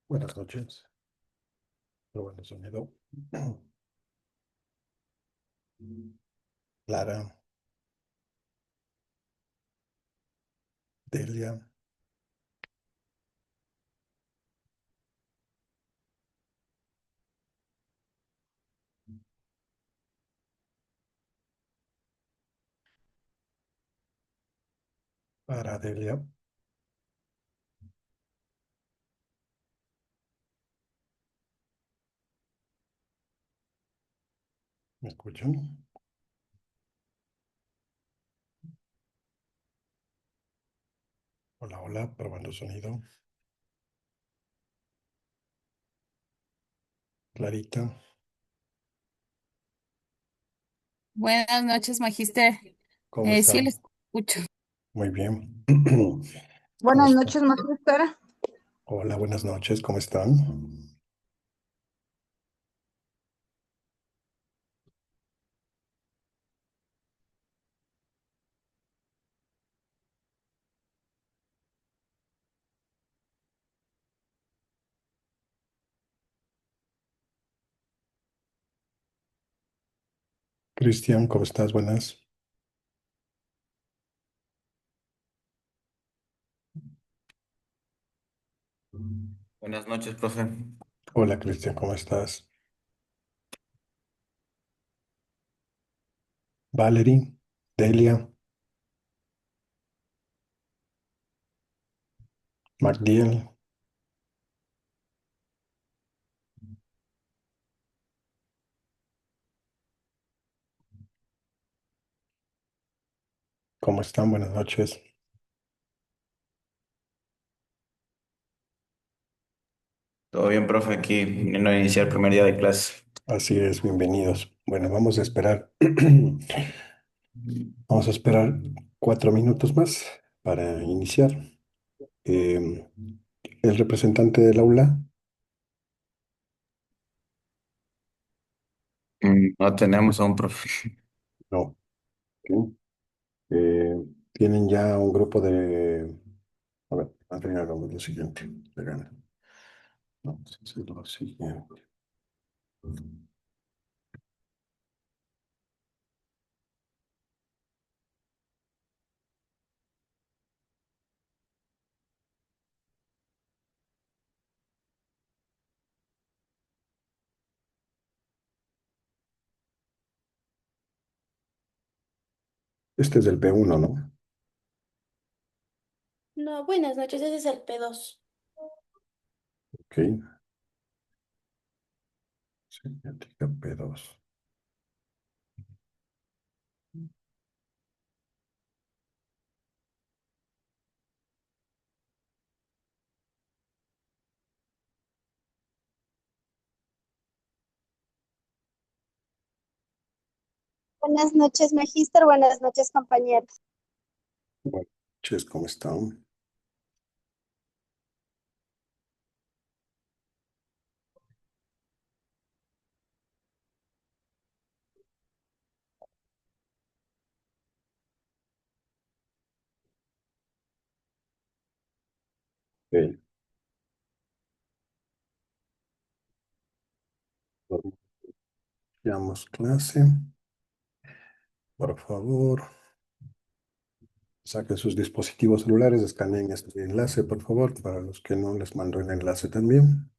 Buenas noches, probando sonido. Lara, Delia, para Delia, ¿me escuchan? Hola, hola, probando sonido. Clarita, Buenas noches, Magister. ¿cómo Sí, está? le escucho. Muy bien. ¿Cómo Buenas está? noches, maestra. Hola, buenas noches, ¿cómo están? Cristian, ¿cómo estás? Buenas. Buenas noches, profe. Hola, Cristian, ¿cómo estás? Valerie, Delia, Magdiel, ¿cómo están? Buenas noches. Todo bien, profe, aquí viniendo a iniciar el primer día de clase. Así es, bienvenidos. Bueno, vamos a esperar. Vamos a esperar 4 minutos más para iniciar. Eh, el representante del aula, No tenemos a un profe. no. Ok. Eh, tienen ya un grupo de... A ver, hagamos lo siguiente. Verán. Vamos a hacer lo siguiente. Este es del B1, ¿no? No, buenas noches, ese es el P2. Ok. Semiótica P2. Buenas noches, Magíster. Buenas noches, compañeros. Buenas noches, ¿cómo están? Ok. Iniciamos clase. Por favor, saquen sus dispositivos celulares, escaneen este enlace, por favor, para los que no les mando el enlace también.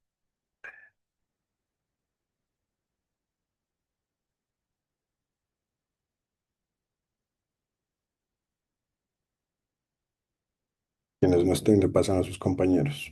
Quienes no estén, le pasan a sus compañeros.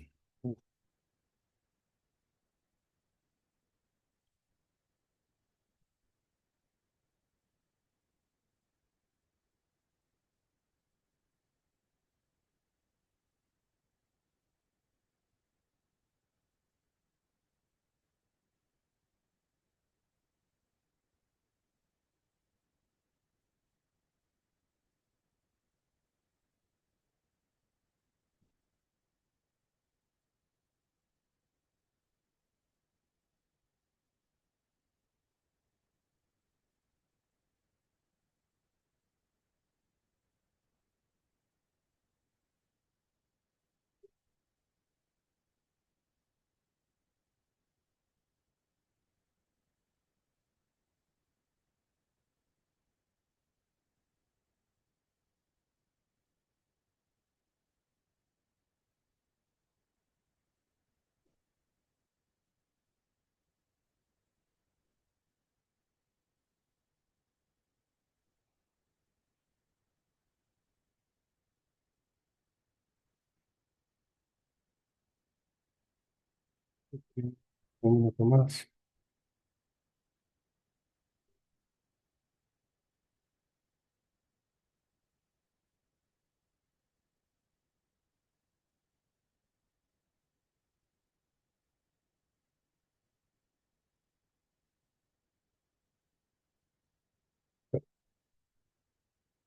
Un minuto más.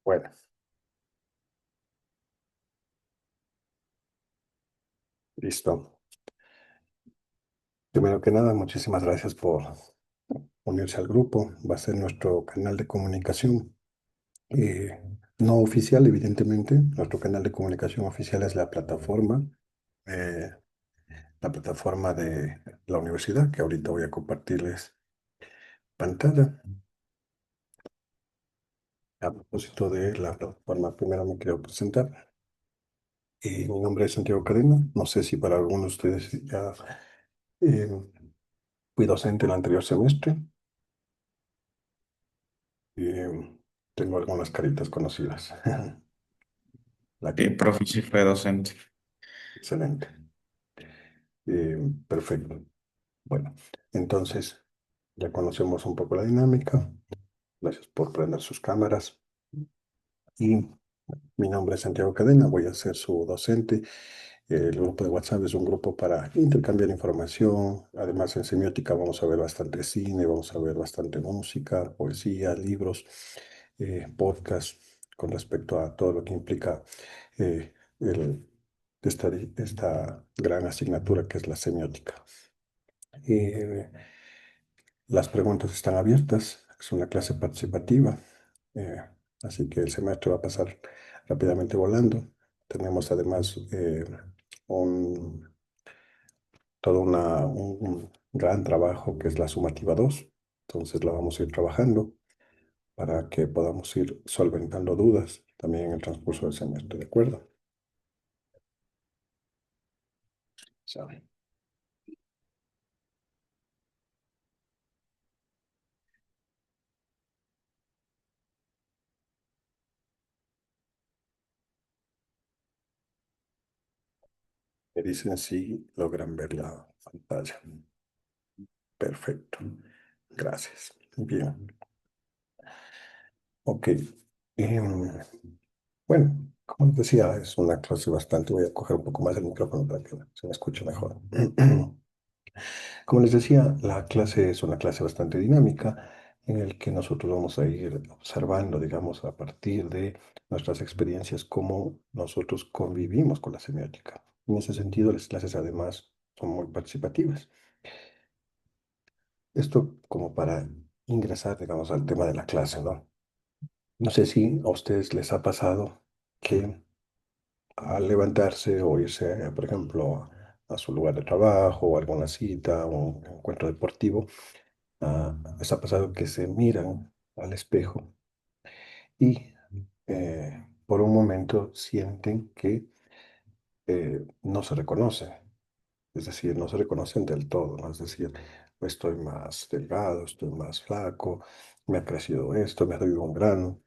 Bueno, listo. Primero que nada, muchísimas gracias por unirse al grupo. Va a ser nuestro canal de comunicación. No oficial, evidentemente. Nuestro canal de comunicación oficial es eh, la plataforma de la universidad, que ahorita voy a compartirles pantalla. A propósito de la plataforma, primero me quiero presentar. Mi nombre es Santiago Cadena. No sé si para algunos de ustedes ya eh, fui docente el anterior semestre. Tengo algunas caritas conocidas. La Sí, que, profe, sí fue docente. excelente. Perfecto. Bueno, entonces ya conocemos un poco la dinámica. Gracias por prender sus cámaras. Y mi nombre es Santiago Cadena, voy a ser su docente. El grupo de WhatsApp es un grupo para intercambiar información. Además, en semiótica vamos a ver bastante cine, vamos a ver bastante música, poesía, libros, podcast con respecto a todo lo que implica eh, el- esta gran asignatura que es la semiótica. Eh, las preguntas están abiertas, es una clase participativa, eh, así que el semestre va a pasar rápidamente volando. Tenemos además un, un gran trabajo que es la sumativa 2, entonces la vamos a ir trabajando para que podamos ir solventando dudas también en el transcurso del semestre, ¿de acuerdo? Saben. Me dicen si logran ver la pantalla. Perfecto. Gracias. Bien. Ok. Em, bueno, como les decía, es una clase bastante. Voy a coger un poco más el micrófono para que se me escuche mejor. Como les decía, la clase es una clase bastante dinámica en el que nosotros vamos a ir observando, digamos, a partir de nuestras experiencias, cómo nosotros convivimos con la semiótica. En ese sentido, las clases además son muy participativas. Esto como para ingresar, digamos, al tema de la clase, ¿no? No sé si a ustedes les ha pasado que al levantarse o irse, por ejemplo, a su lugar de trabajo o alguna cita o un encuentro deportivo, les ha pasado que se miran al espejo y por un momento sienten que no se reconocen, es decir, no se reconocen del todo, ¿no? Es decir, estoy más delgado, estoy más flaco, me ha crecido esto, me ha salido un grano.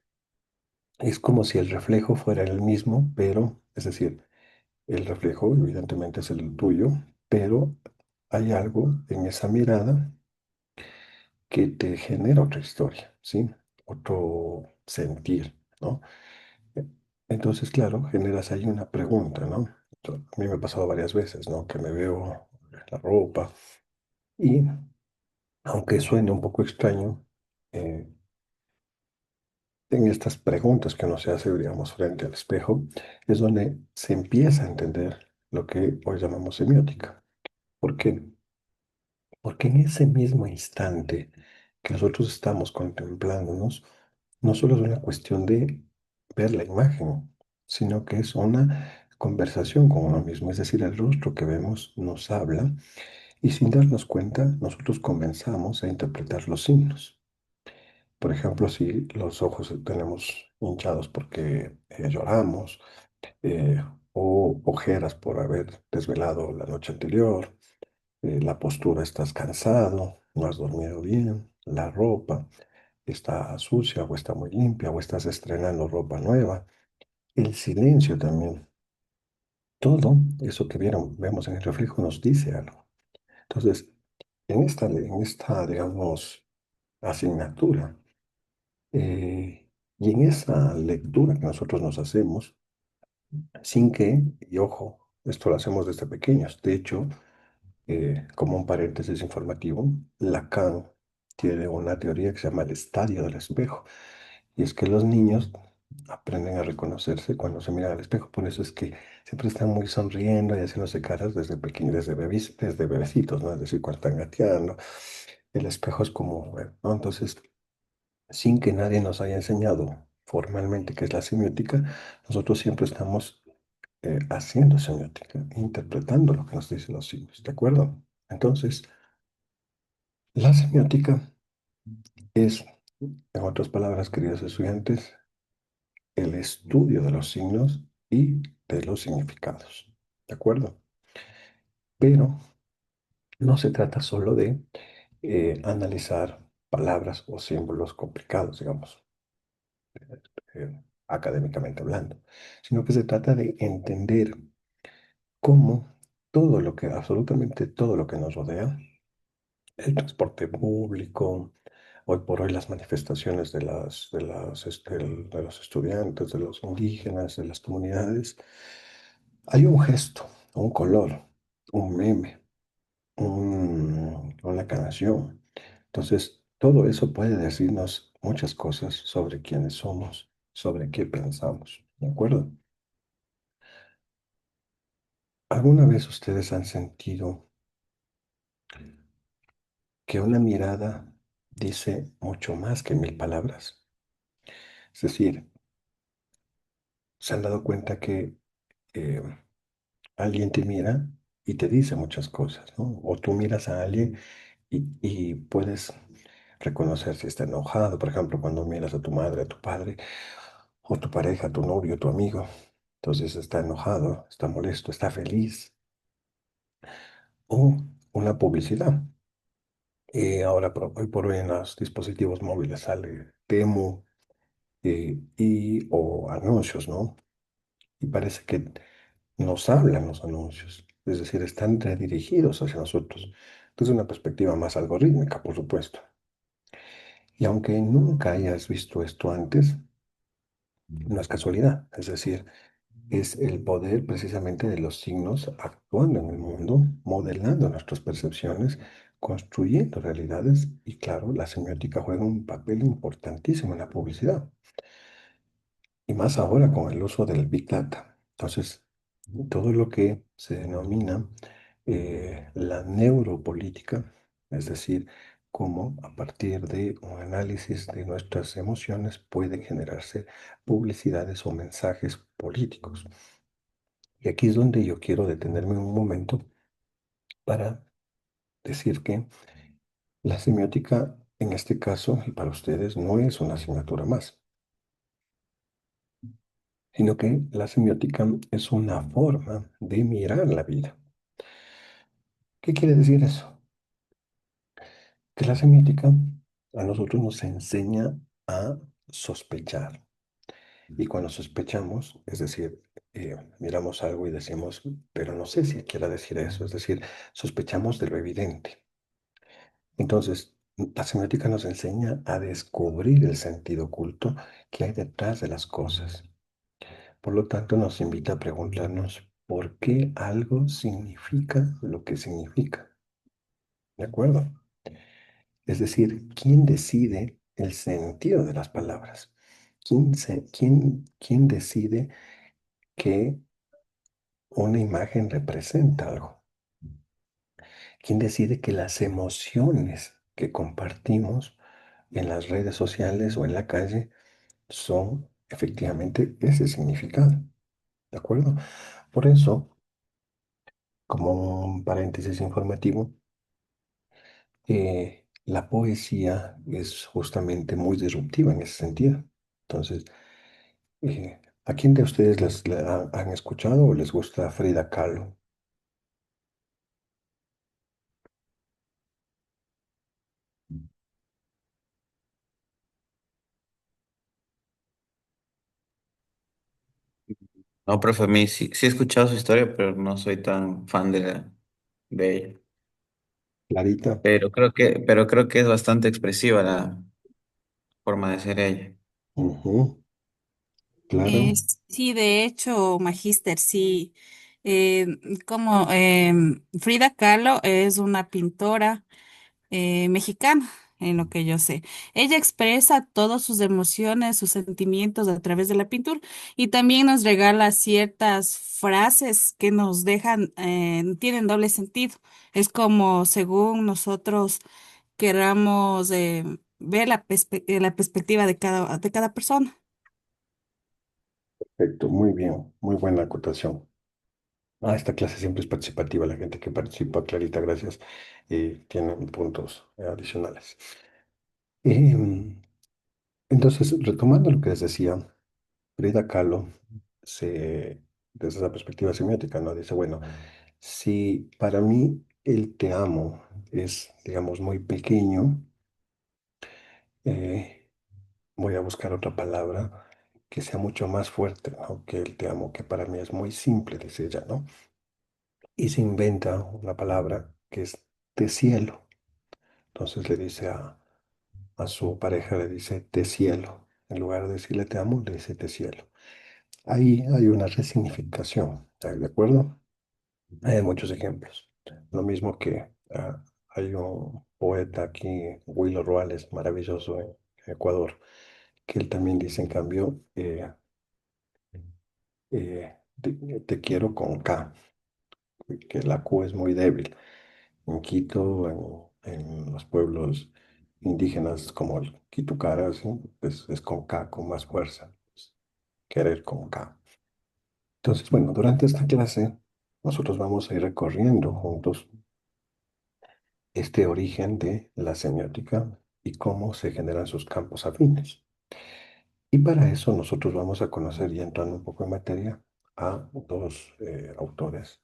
Es como si el reflejo fuera el mismo, pero, es decir, el reflejo evidentemente es el tuyo, pero hay algo en esa mirada que te genera otra historia, ¿sí? Otro sentir, ¿no? E- Entonces, claro, generas ahí una pregunta, ¿no? A mí me ha pasado varias veces, ¿no? Que me veo la ropa y, aunque suene un poco extraño, eh, en estas preguntas que uno se hace, digamos, frente al espejo, es donde se empieza a entender lo que hoy llamamos semiótica. ¿Por qué? Porque en ese mismo instante que nosotros estamos contemplándonos, no solo es una cuestión de ver la imagen, sino que es una conversación con uno mismo. Es decir, el rostro que vemos nos habla y sin darnos cuenta, nosotros comenzamos a interpretar los signos. Por ejemplo, si los ojos tenemos hinchados porque lloramos, o ojeras por haber desvelado la noche anterior, la postura, estás cansado, no has dormido bien, la ropa está sucia o está muy limpia o estás estrenando ropa nueva, el silencio también, todo eso que vemos en el reflejo nos dice algo. Entonces, digamos, asignatura, y en esa lectura que nosotros nos hacemos, sin que, y ojo, esto lo hacemos desde pequeños. De hecho, como un paréntesis informativo, Lacan tiene una teoría que se llama el estadio del espejo. Y es que los niños aprenden a reconocerse cuando se miran al espejo. Por eso es que siempre están muy sonriendo y haciéndose caras desde pequeños, desde bebecitos, ¿no? Es decir, cuando están gateando. El espejo es como, bueno, ¿no? Entonces, sin que nadie nos haya enseñado formalmente qué es la semiótica, nosotros siempre estamos haciendo semiótica, interpretando lo que nos dicen los signos, ¿de acuerdo? Entonces, la semiótica es, en otras palabras, queridos estudiantes, el estudio de los signos y de los significados, ¿de acuerdo? Pero no se trata solo de analizar palabras o símbolos complicados, digamos, académicamente hablando, sino que se trata de entender cómo todo lo que, absolutamente todo lo que nos rodea, el transporte público, hoy por hoy las manifestaciones de los estudiantes, de los indígenas, de las comunidades, hay un gesto, un color, un meme, una canción. Entonces, todo eso puede decirnos muchas cosas sobre quiénes somos, sobre qué pensamos, ¿de acuerdo? ¿Alguna vez ustedes han sentido que una mirada dice mucho más que mil palabras? Es decir, se han dado cuenta que eh, alguien te mira y te dice muchas cosas, ¿no? O tú miras a alguien y puedes reconocer si está enojado, por ejemplo, cuando miras a tu madre, a tu padre, o tu pareja, tu novio, tu amigo. Entonces está enojado, está molesto, está feliz. O una publicidad. Ahora, hoy por hoy en los dispositivos móviles sale Temu o anuncios, ¿no? Y parece que nos hablan los anuncios, es decir, están redirigidos hacia nosotros desde una perspectiva más algorítmica, por supuesto. Y aunque nunca hayas visto esto antes, no es casualidad, es decir, es el poder precisamente de los signos actuando en el mundo, modelando nuestras percepciones, construyendo realidades y claro, la semiótica juega un papel importantísimo en la publicidad. Y más ahora con el uso del Big Data. Entonces, todo lo que se denomina la neuropolítica, es decir, cómo a partir de un análisis de nuestras emociones pueden generarse publicidades o mensajes políticos. Y aquí es donde yo quiero detenerme un momento para decir que la semiótica, en este caso, y para ustedes, no es una asignatura más, sino que la semiótica es una forma de mirar la vida. ¿Qué quiere decir eso? Que la semiótica a nosotros nos enseña a sospechar. Y cuando sospechamos, es decir, miramos algo y decimos, pero no sé si quiera decir eso, es decir, sospechamos de lo evidente. Entonces, la semiótica nos enseña a descubrir el sentido oculto que hay detrás de las cosas. Por lo tanto, nos invita a preguntarnos por qué algo significa lo que significa. ¿De acuerdo? Es decir, ¿quién decide el sentido de las palabras? ¿Quién decide que una imagen representa algo? ¿Quién decide que las emociones que compartimos en las redes sociales o en la calle son efectivamente ese significado? ¿De acuerdo? Por eso, como un paréntesis informativo, la poesía es justamente muy disruptiva en ese sentido. Entonces, ¿a quién de ustedes han escuchado o les gusta Frida Kahlo? No, profe, a mí sí, sí he escuchado su historia, pero no soy tan fan de ella. Clarita. pero creo que es bastante expresiva la forma de ser ella. Ujú, claro. Sí, de hecho, Magíster, sí. Eh, como Frida Kahlo es una pintora mexicana, en lo que yo sé. Ella expresa todas sus emociones, sus sentimientos a través de la pintura y también nos regala ciertas frases que nos dejan, tienen doble sentido. Es como según nosotros queramos ver la perspectiva de cada persona. Perfecto, muy bien, muy buena acotación. Ah, esta clase siempre es participativa, la gente que participa, Clarita, gracias, tienen puntos adicionales. Em, entonces, retomando lo que les decía, Frida Kahlo, desde esa perspectiva semiótica, ¿no? Dice, bueno, si para mí el te amo es, digamos, muy pequeño, eh, voy a buscar otra palabra que sea mucho más fuerte, ¿no? Que el te amo, que para mí es muy simple, dice ella, ¿no? Y se inventa una palabra que es te cielo. Entonces le dice a su pareja, le dice te cielo. En lugar de decirle te amo, le dice te cielo. Ahí hay una resignificación, ¿está de acuerdo? Hay muchos ejemplos. Lo mismo que hay un poeta aquí, Willo Roales, maravilloso en Ecuador, que él también dice, en cambio, te quiero con K, que la Q es muy débil. En Quito, en los pueblos indígenas como el Quitucara, ¿sí? Es con K, con más fuerza. Es querer con K. Entonces, bueno, durante esta clase nosotros vamos a ir recorriendo juntos este origen de la semiótica y cómo se generan sus campos afines. Y para eso nosotros vamos a conocer, y entrando un poco en materia, a dos autores,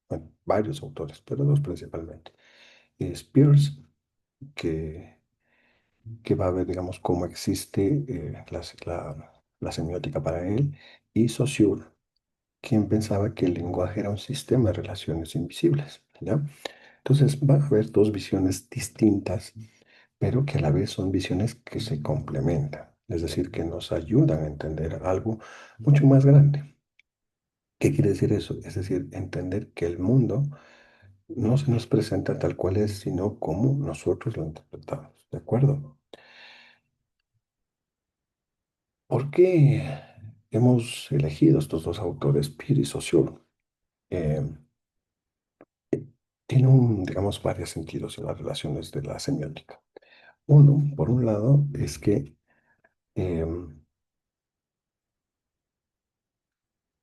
bueno, varios autores, pero dos principalmente. Spears, que, que va a ver, digamos, cómo existe la semiótica para él, y Saussure, quien pensaba que el lenguaje era un sistema de relaciones invisibles, ¿ya? Entonces va a haber dos visiones distintas, pero que a la vez son visiones que se complementan, es decir, que nos ayudan a entender algo mucho más grande. ¿Qué quiere decir eso? Es decir, entender que el mundo no se nos presenta tal cual es, sino como nosotros lo interpretamos, ¿de acuerdo? ¿Por qué hemos elegido estos dos autores, Peirce y Saussure? Eh, Tiene digamos, varios sentidos en las relaciones de la semiótica. Uno, por un lado, es que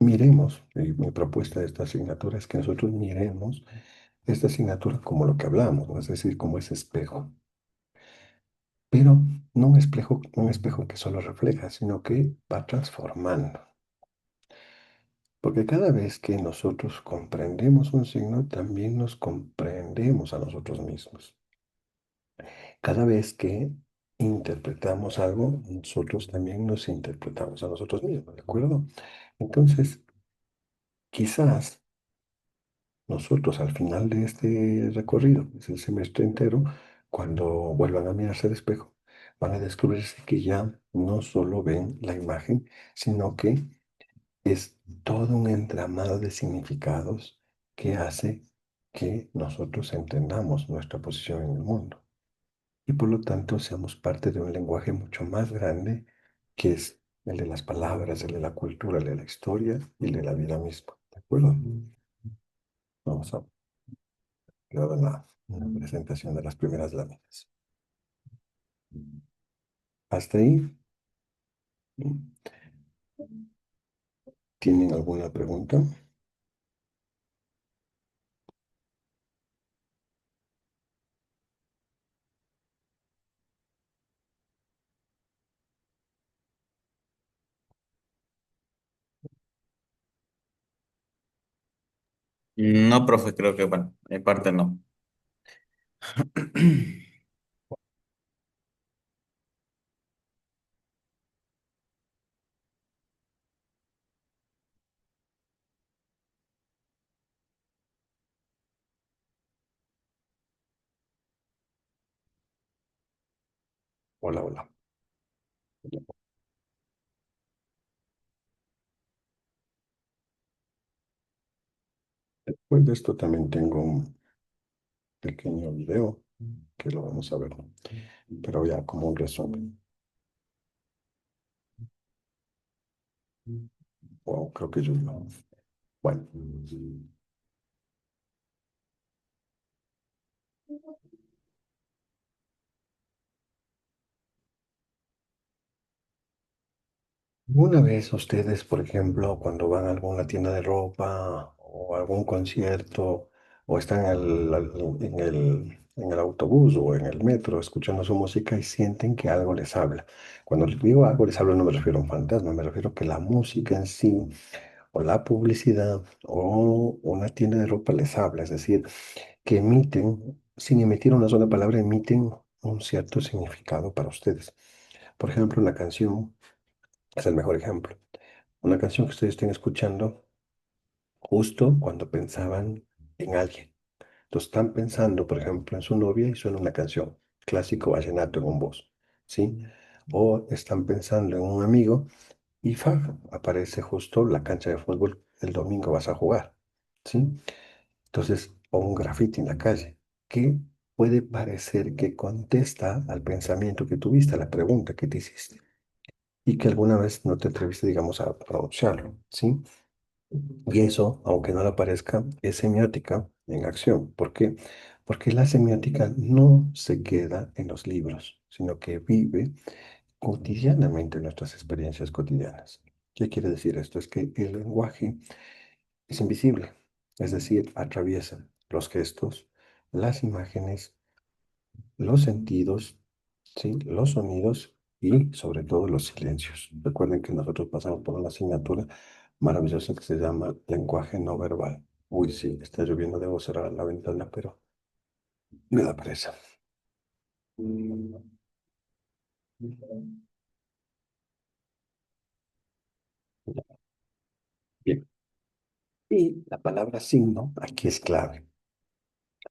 miremos, y mi propuesta de esta asignatura es que nosotros miremos esta asignatura como lo que hablamos, ¿no? Es decir, como ese espejo, pero no un espejo que solo refleja, sino que va transformando. Porque cada vez que nosotros comprendemos un signo, también nos comprendemos a nosotros mismos. Cada vez que interpretamos algo, nosotros también nos interpretamos a nosotros mismos, ¿de acuerdo? Entonces, quizás nosotros al final de este recorrido, es el semestre entero, cuando vuelvan a mirarse al espejo, van a descubrirse que ya no solo ven la imagen, sino que es todo un entramado de significados que hace que nosotros entendamos nuestra posición en el mundo y por lo tanto seamos parte de un lenguaje mucho más grande que es el de las palabras, el de la cultura, el de la historia y el de la vida misma. ¿De acuerdo? Vamos a ver la presentación de las primeras láminas. Hasta ahí, ¿tienen alguna pregunta? No, profe, creo que, bueno, de parte no. Hola, hola. Después de esto también tengo un pequeño video que lo vamos a ver, ¿no? Pero ya como un resumen. O creo que yo no. Bueno, una vez ustedes, por ejemplo, cuando van a alguna tienda de ropa o algún concierto o están en el autobús o en el metro escuchando su música y sienten que algo les habla. Cuando les digo algo les habla no me refiero a un fantasma, me refiero a que la música en sí o la publicidad o una tienda de ropa les habla, es decir, que emiten, sin emitir una sola palabra, emiten un cierto significado para ustedes. Por ejemplo, una canción es el mejor ejemplo. Una canción que ustedes estén escuchando justo cuando pensaban en alguien. Entonces están pensando, por ejemplo, en su novia y suena una canción, clásico vallenato en un voz, ¿sí? O están pensando en un amigo y aparece justo la cancha de fútbol, el domingo vas a jugar, ¿sí? Entonces, o un grafiti en la calle, que puede parecer que contesta al pensamiento que tuviste, a la pregunta que te hiciste, y que alguna vez no te atreviste, digamos, a pronunciarlo, ¿sí? Y eso, aunque no lo parezca, es semiótica en acción. ¿Por qué? Porque la semiótica no se queda en los libros, sino que vive cotidianamente en nuestras experiencias cotidianas. ¿Qué quiere decir esto? Es que el lenguaje es invisible, es decir, atraviesa los gestos, las imágenes, los sentidos, ¿sí? Los sonidos y sobre todo los silencios. Recuerden que nosotros pasamos por una asignatura maravillosa que se llama lenguaje no verbal. Uy, sí, está lloviendo, debo cerrar la ventana, pero me da presa. Bien, y la palabra signo aquí es clave.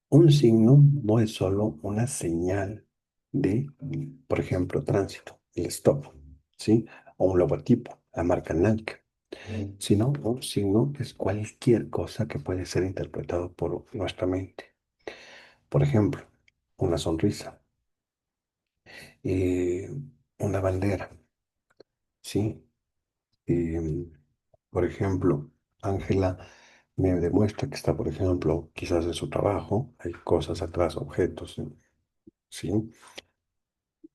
Un signo no es solo una señal de, por ejemplo, tránsito, el stop, ¿sí? O un logotipo, la marca Nike, sino un signo es cualquier cosa que puede ser interpretado por nuestra mente. Por ejemplo, una sonrisa, eh, una bandera, ¿sí? Eh, por ejemplo, Ángela me demuestra que está, por ejemplo, quizás en su trabajo, hay cosas atrás, objetos, ¿sí?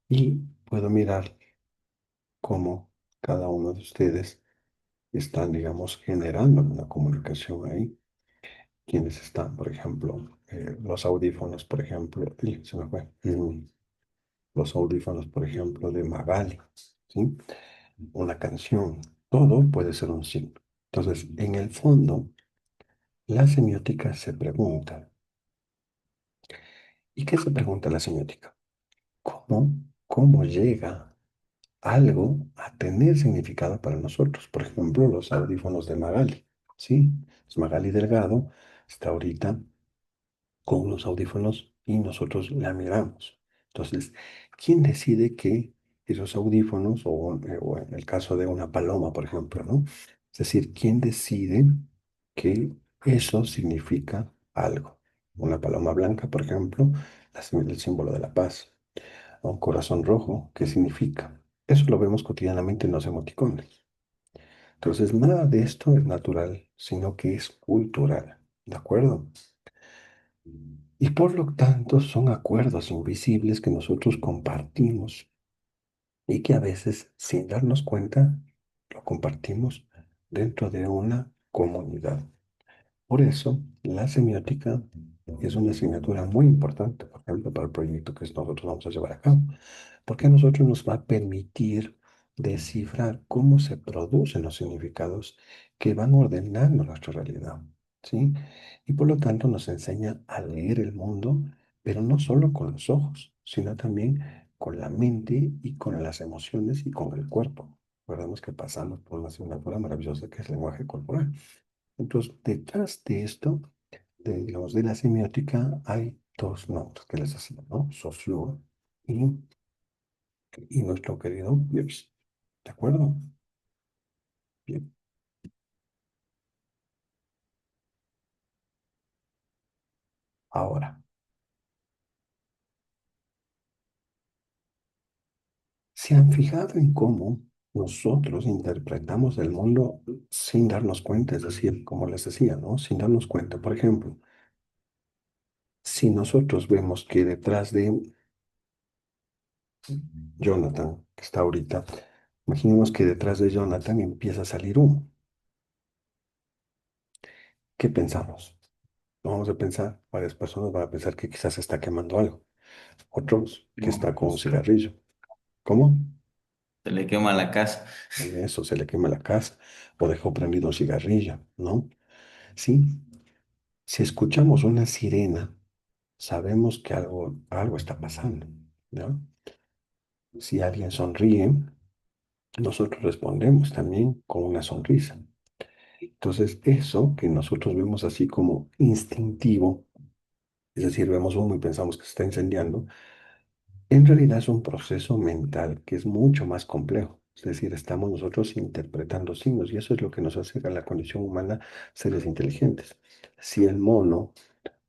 Y puedo mirar cómo cada uno de ustedes están, digamos, generando una comunicación ahí. Quienes están, por ejemplo, los audífonos, por ejemplo, se me fue. Los audífonos, por ejemplo, de Magali, ¿sí? Una canción, todo puede ser un signo. Entonces, en el fondo, la semiótica se pregunta, ¿y qué se pregunta la semiótica? ¿Cómo, cómo llega algo a tener significado para nosotros? Por ejemplo, los audífonos de Magali, ¿sí? Es Magali Delgado, está ahorita con los audífonos y nosotros la miramos. Entonces, ¿quién decide que esos audífonos, o en el caso de una paloma, por ejemplo, ¿no? Es decir, ¿quién decide que eso significa algo? Una paloma blanca, por ejemplo, el símbolo de la paz. Un corazón rojo, ¿qué significa? Eso lo vemos cotidianamente en los emoticones. Entonces, nada de esto es natural, sino que es cultural. ¿De acuerdo? Y por lo tanto son acuerdos invisibles que nosotros compartimos y que a veces, sin darnos cuenta, lo compartimos dentro de una comunidad. Por eso, la semiótica es una asignatura muy importante, por ejemplo, para el proyecto que nosotros vamos a llevar a cabo, porque a nosotros nos va a permitir descifrar cómo se producen los significados que van ordenando nuestra realidad, ¿sí? Y por lo tanto nos enseña a leer el mundo, pero no solo con los ojos, sino también con la mente y con las emociones y con el cuerpo. Recordemos que pasamos por una asignatura maravillosa que es el lenguaje corporal. Entonces, detrás de esto, digamos, de la semiótica, hay dos nombres que les hacen, ¿no? Saussure y y nuestro querido Pierce. ¿De acuerdo? Bien. Ahora, ¿se han fijado en cómo nosotros interpretamos el mundo sin darnos cuenta? Es decir, como les decía, ¿no? Sin darnos cuenta. Por ejemplo, si nosotros vemos que detrás de Jonathan, que está ahorita, imaginemos que detrás de Jonathan empieza a salir humo. ¿Qué pensamos? Vamos a pensar, varias personas van a pensar que quizás está quemando algo, otros que está con un cigarrillo. ¿Cómo? Se le quema la casa. Eso, se le quema la casa o dejó prendido un cigarrillo, ¿no? Sí, si escuchamos una sirena, sabemos que algo está pasando, ¿no? Si alguien sonríe, nosotros respondemos también con una sonrisa. Entonces, eso que nosotros vemos así como instintivo, es decir, vemos humo y pensamos que se está incendiando, en realidad es un proceso mental que es mucho más complejo. Es decir, estamos nosotros interpretando signos y eso es lo que nos hace a la condición humana seres inteligentes. Si el mono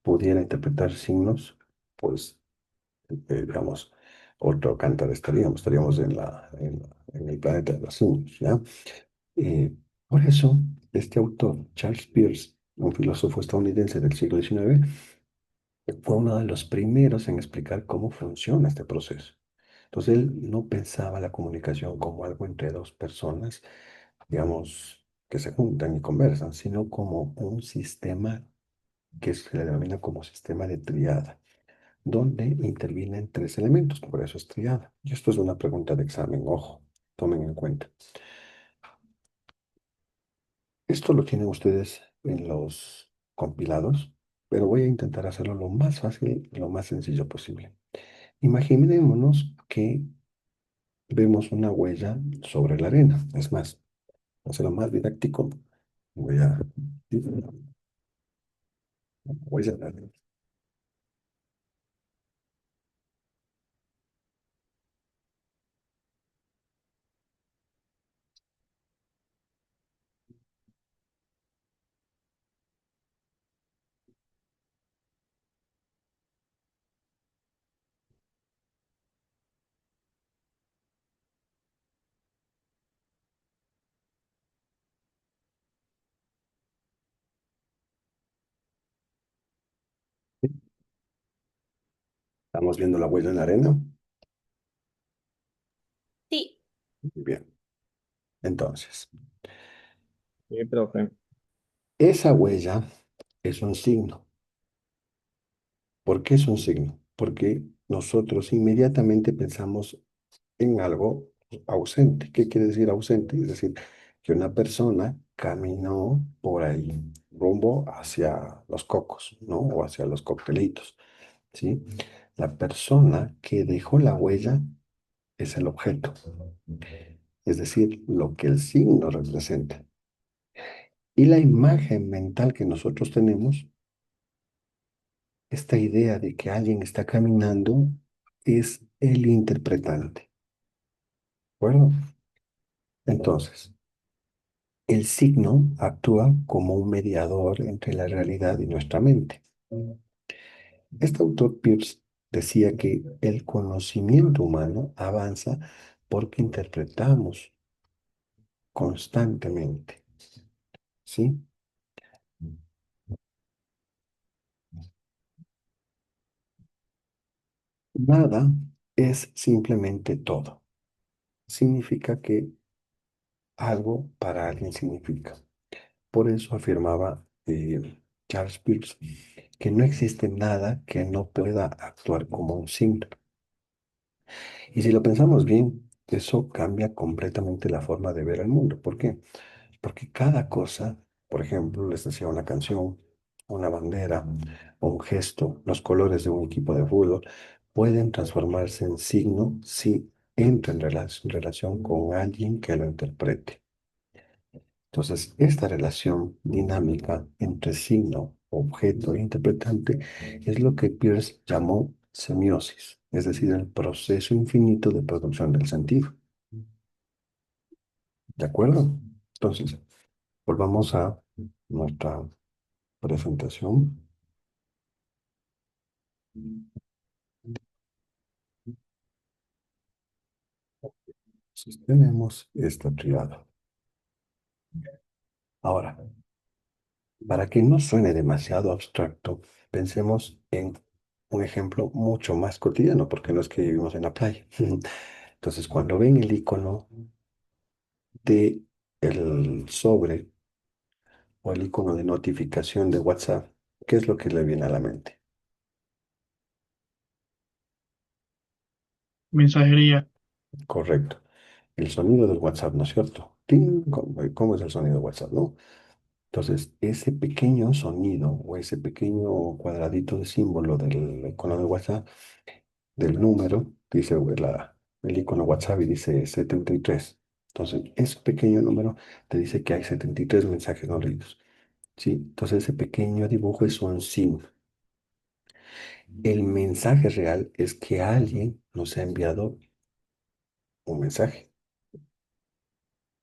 pudiera interpretar signos, pues, digamos, otro cántaro estaríamos en el planeta de los simios, ¿ya? Por eso, este autor, Charles Peirce, un filósofo estadounidense del siglo XIX, fue uno de los primeros en explicar cómo funciona este proceso. Entonces, él no pensaba la comunicación como algo entre dos personas, digamos, que se juntan y conversan, sino como un sistema que se le denomina como sistema de triada, donde intervienen tres elementos, por eso es triada. Y esto es una pregunta de examen, ojo, tomen en cuenta. Esto lo tienen ustedes en los compilados, pero voy a intentar hacerlo lo más fácil, lo más sencillo posible. Imaginémonos que vemos una huella sobre la arena. Es más, para hacerlo más didáctico, voy a... Huella en la arena. Estamos viendo la huella en la arena. Sí. Muy bien. Entonces, Sí, profe. esa huella es un signo. ¿Por qué es un signo? Porque nosotros inmediatamente pensamos en algo ausente. ¿Qué quiere decir ausente? Es decir, que una persona caminó por ahí rumbo hacia los cocos, ¿no? O hacia los coctelitos, ¿sí? La persona que dejó la huella es el objeto, es decir, lo que el signo representa. Y la imagen mental que nosotros tenemos, esta idea de que alguien está caminando, es el interpretante, ¿de acuerdo? Entonces, el signo actúa como un mediador entre la realidad y nuestra mente. Este autor Pierce decía que el conocimiento humano avanza porque interpretamos constantemente, ¿sí? Nada es simplemente todo. Significa que algo para alguien significa. Por eso afirmaba Charles Peirce que no existe nada que no pueda actuar como un signo. Y si lo pensamos bien, eso cambia completamente la forma de ver el mundo. ¿Por qué? Porque cada cosa, por ejemplo, les decía una canción, una bandera, o un gesto, los colores de un equipo de fútbol, pueden transformarse en signo si entra en relación con alguien que lo interprete. Entonces, esta relación dinámica entre signo, objeto e interpretante es lo que Peirce llamó semiosis, es decir, el proceso infinito de producción del sentido. ¿De acuerdo? Entonces, volvamos a nuestra presentación. Entonces, tenemos esta triada. Ahora, para que no suene demasiado abstracto, pensemos en un ejemplo mucho más cotidiano, porque no es que vivimos en la playa. Entonces, cuando ven el icono de el sobre o el icono de notificación de WhatsApp, ¿qué es lo que le viene a la mente? Mensajería. Correcto. El sonido del WhatsApp, ¿no es cierto? ¡Ting! ¿Cómo es el sonido de WhatsApp, no? Entonces, ese pequeño sonido o ese pequeño cuadradito de símbolo del icono de WhatsApp, del número, dice el icono WhatsApp y dice 73. Entonces, ese pequeño número te dice que hay 73 mensajes no leídos. ¿Sí? Entonces, ese pequeño dibujo es un SIM. El mensaje real es que alguien nos ha enviado un mensaje.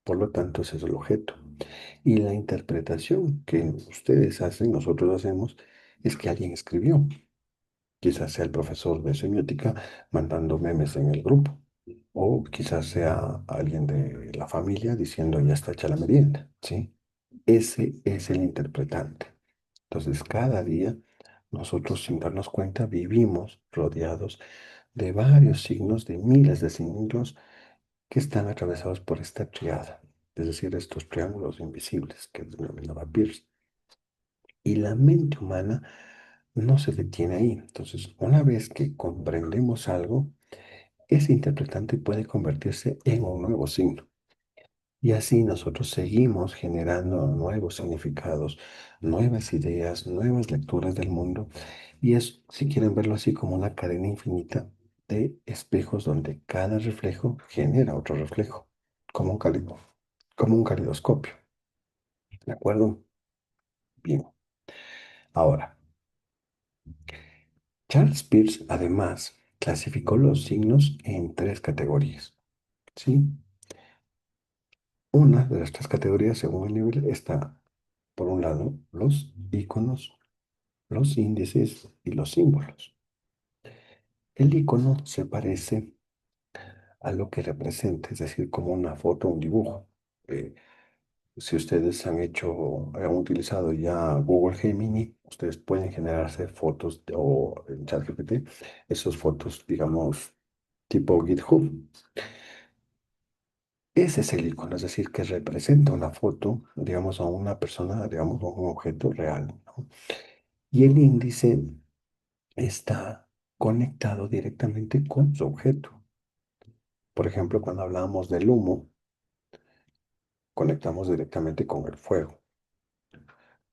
Por lo tanto, ese es el objeto. Y la interpretación que ustedes hacen, nosotros hacemos, es que alguien escribió. Quizás sea el profesor de semiótica mandando memes en el grupo. O quizás sea alguien de la familia diciendo ya está hecha la merienda. ¿Sí? Ese es el interpretante. Entonces, cada día nosotros sin darnos cuenta vivimos rodeados de varios signos, de miles de signos que están atravesados por esta triada, es decir, estos triángulos invisibles que denominaba Peirce. Y la mente humana no se detiene ahí. Entonces, una vez que comprendemos algo, ese interpretante puede convertirse en un nuevo signo. Y así nosotros seguimos generando nuevos significados, nuevas ideas, nuevas lecturas del mundo. Y es, si quieren verlo así, como una cadena infinita de espejos donde cada reflejo genera otro reflejo, como como un calidoscopio. ¿De acuerdo? Bien. Ahora, Charles Peirce además clasificó los signos en tres categorías. ¿Sí? Una de las tres categorías, según el nivel, está, por un lado, los iconos, los índices y los símbolos. El icono se parece a lo que representa, es decir, como una foto, un dibujo. Eh, si ustedes han utilizado ya Google Gemini, ustedes pueden generarse fotos o en ChatGPT, esas fotos, digamos, tipo GitHub. Ese es el icono, es decir, que representa una foto, digamos, a una persona, digamos, a un objeto real, ¿no? Y el índice está conectado directamente con su objeto. Por ejemplo, cuando hablamos del humo, conectamos directamente con el fuego.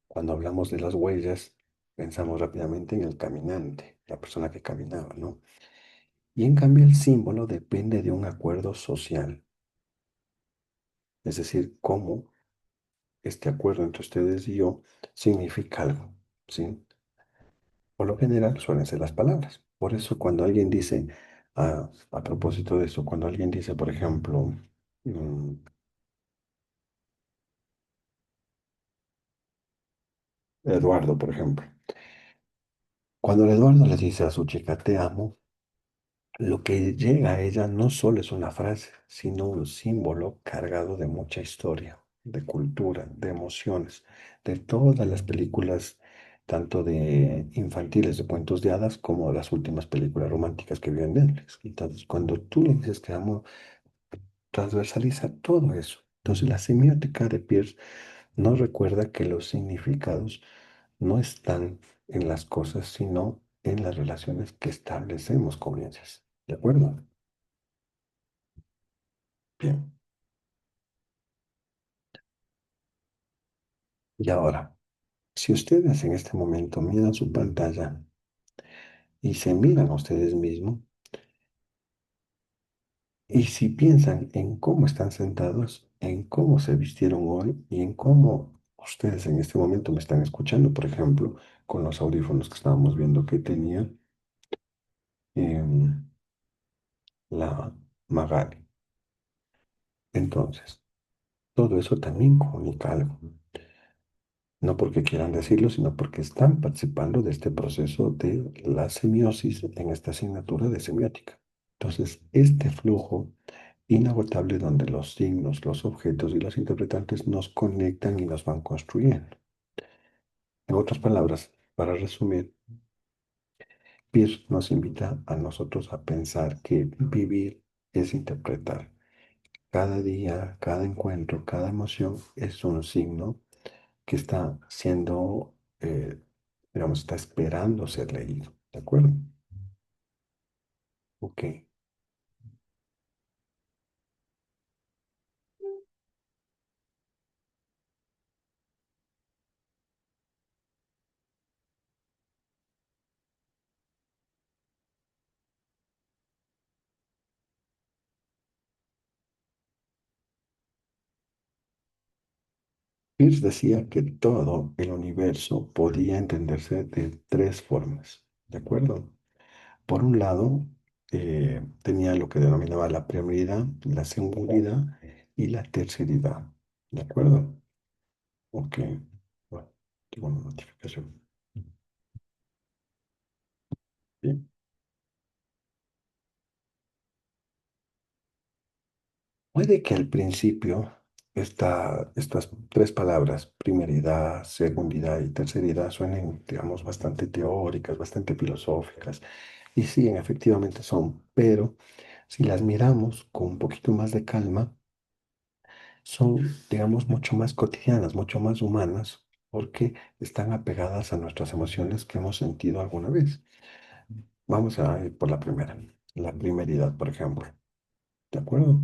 Cuando hablamos de las huellas, pensamos rápidamente en el caminante, la persona que caminaba, ¿no? Y en cambio el símbolo depende de un acuerdo social, es decir, cómo este acuerdo entre ustedes y yo significa algo, ¿sí? Por lo general suelen ser las palabras. Por eso cuando alguien dice, a propósito de eso, cuando alguien dice, por ejemplo, mm, Eduardo, por ejemplo, cuando el Eduardo le dice a su chica, te amo, lo que llega a ella no solo es una frase, sino un símbolo cargado de mucha historia, de cultura, de emociones, de todas las películas, tanto de infantiles, de cuentos de hadas, como las últimas películas románticas que viven Netflix. Entonces, cuando tú le dices te amo, transversaliza todo eso. Entonces, la semiótica de Pierce nos recuerda que los significados no están en las cosas, sino en las relaciones que establecemos con ellas. ¿De acuerdo? Bien. Y ahora, si ustedes en este momento miran su pantalla y se miran a ustedes mismos, y si piensan en cómo están sentados, en cómo se vistieron hoy y en cómo ustedes en este momento me están escuchando, por ejemplo, con los audífonos que estábamos viendo que tenía, em, la Magali. Entonces, todo eso también comunica algo. No porque quieran decirlo, sino porque están participando de este proceso de la semiosis en esta asignatura de semiótica. Entonces, este flujo inagotable donde los signos, los objetos y los interpretantes nos conectan y nos van construyendo. En otras palabras, para resumir, Peirce nos invita a nosotros a pensar que vivir es interpretar. Cada día, cada encuentro, cada emoción es un signo que está siendo, digamos, está esperando ser leído. ¿De acuerdo? Ok. Peirce decía que todo el universo podía entenderse de tres formas. ¿De acuerdo? Por un lado, tenía lo que denominaba la primeridad, la singularidad y la terceridad. ¿De acuerdo? Ok. Bueno, tengo una notificación. Bien. Puede que al principio estas tres palabras, primeridad, segundidad y terceridad, suenen, digamos, bastante teóricas, bastante filosóficas. Y sí, efectivamente son, pero si las miramos con un poquito más de calma, son, digamos, mucho más cotidianas, mucho más humanas, porque están apegadas a nuestras emociones que hemos sentido alguna vez. Vamos a ir por la primera, la primeridad, por ejemplo. ¿De acuerdo?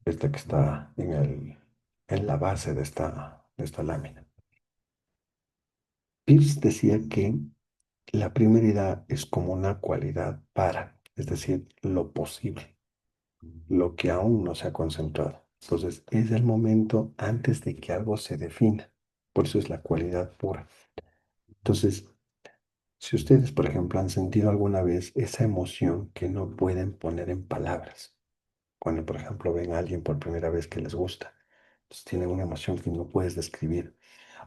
Esta que está en la base de esta lámina. Peirce decía que la primeridad es como una cualidad para, es decir, lo posible, lo que aún no se ha concentrado. Entonces, es el momento antes de que algo se defina. Por eso es la cualidad pura. Entonces, si ustedes, por ejemplo, han sentido alguna vez esa emoción que no pueden poner en palabras, cuando, por ejemplo, ven a alguien por primera vez que les gusta, entonces tienen una emoción que no puedes describir,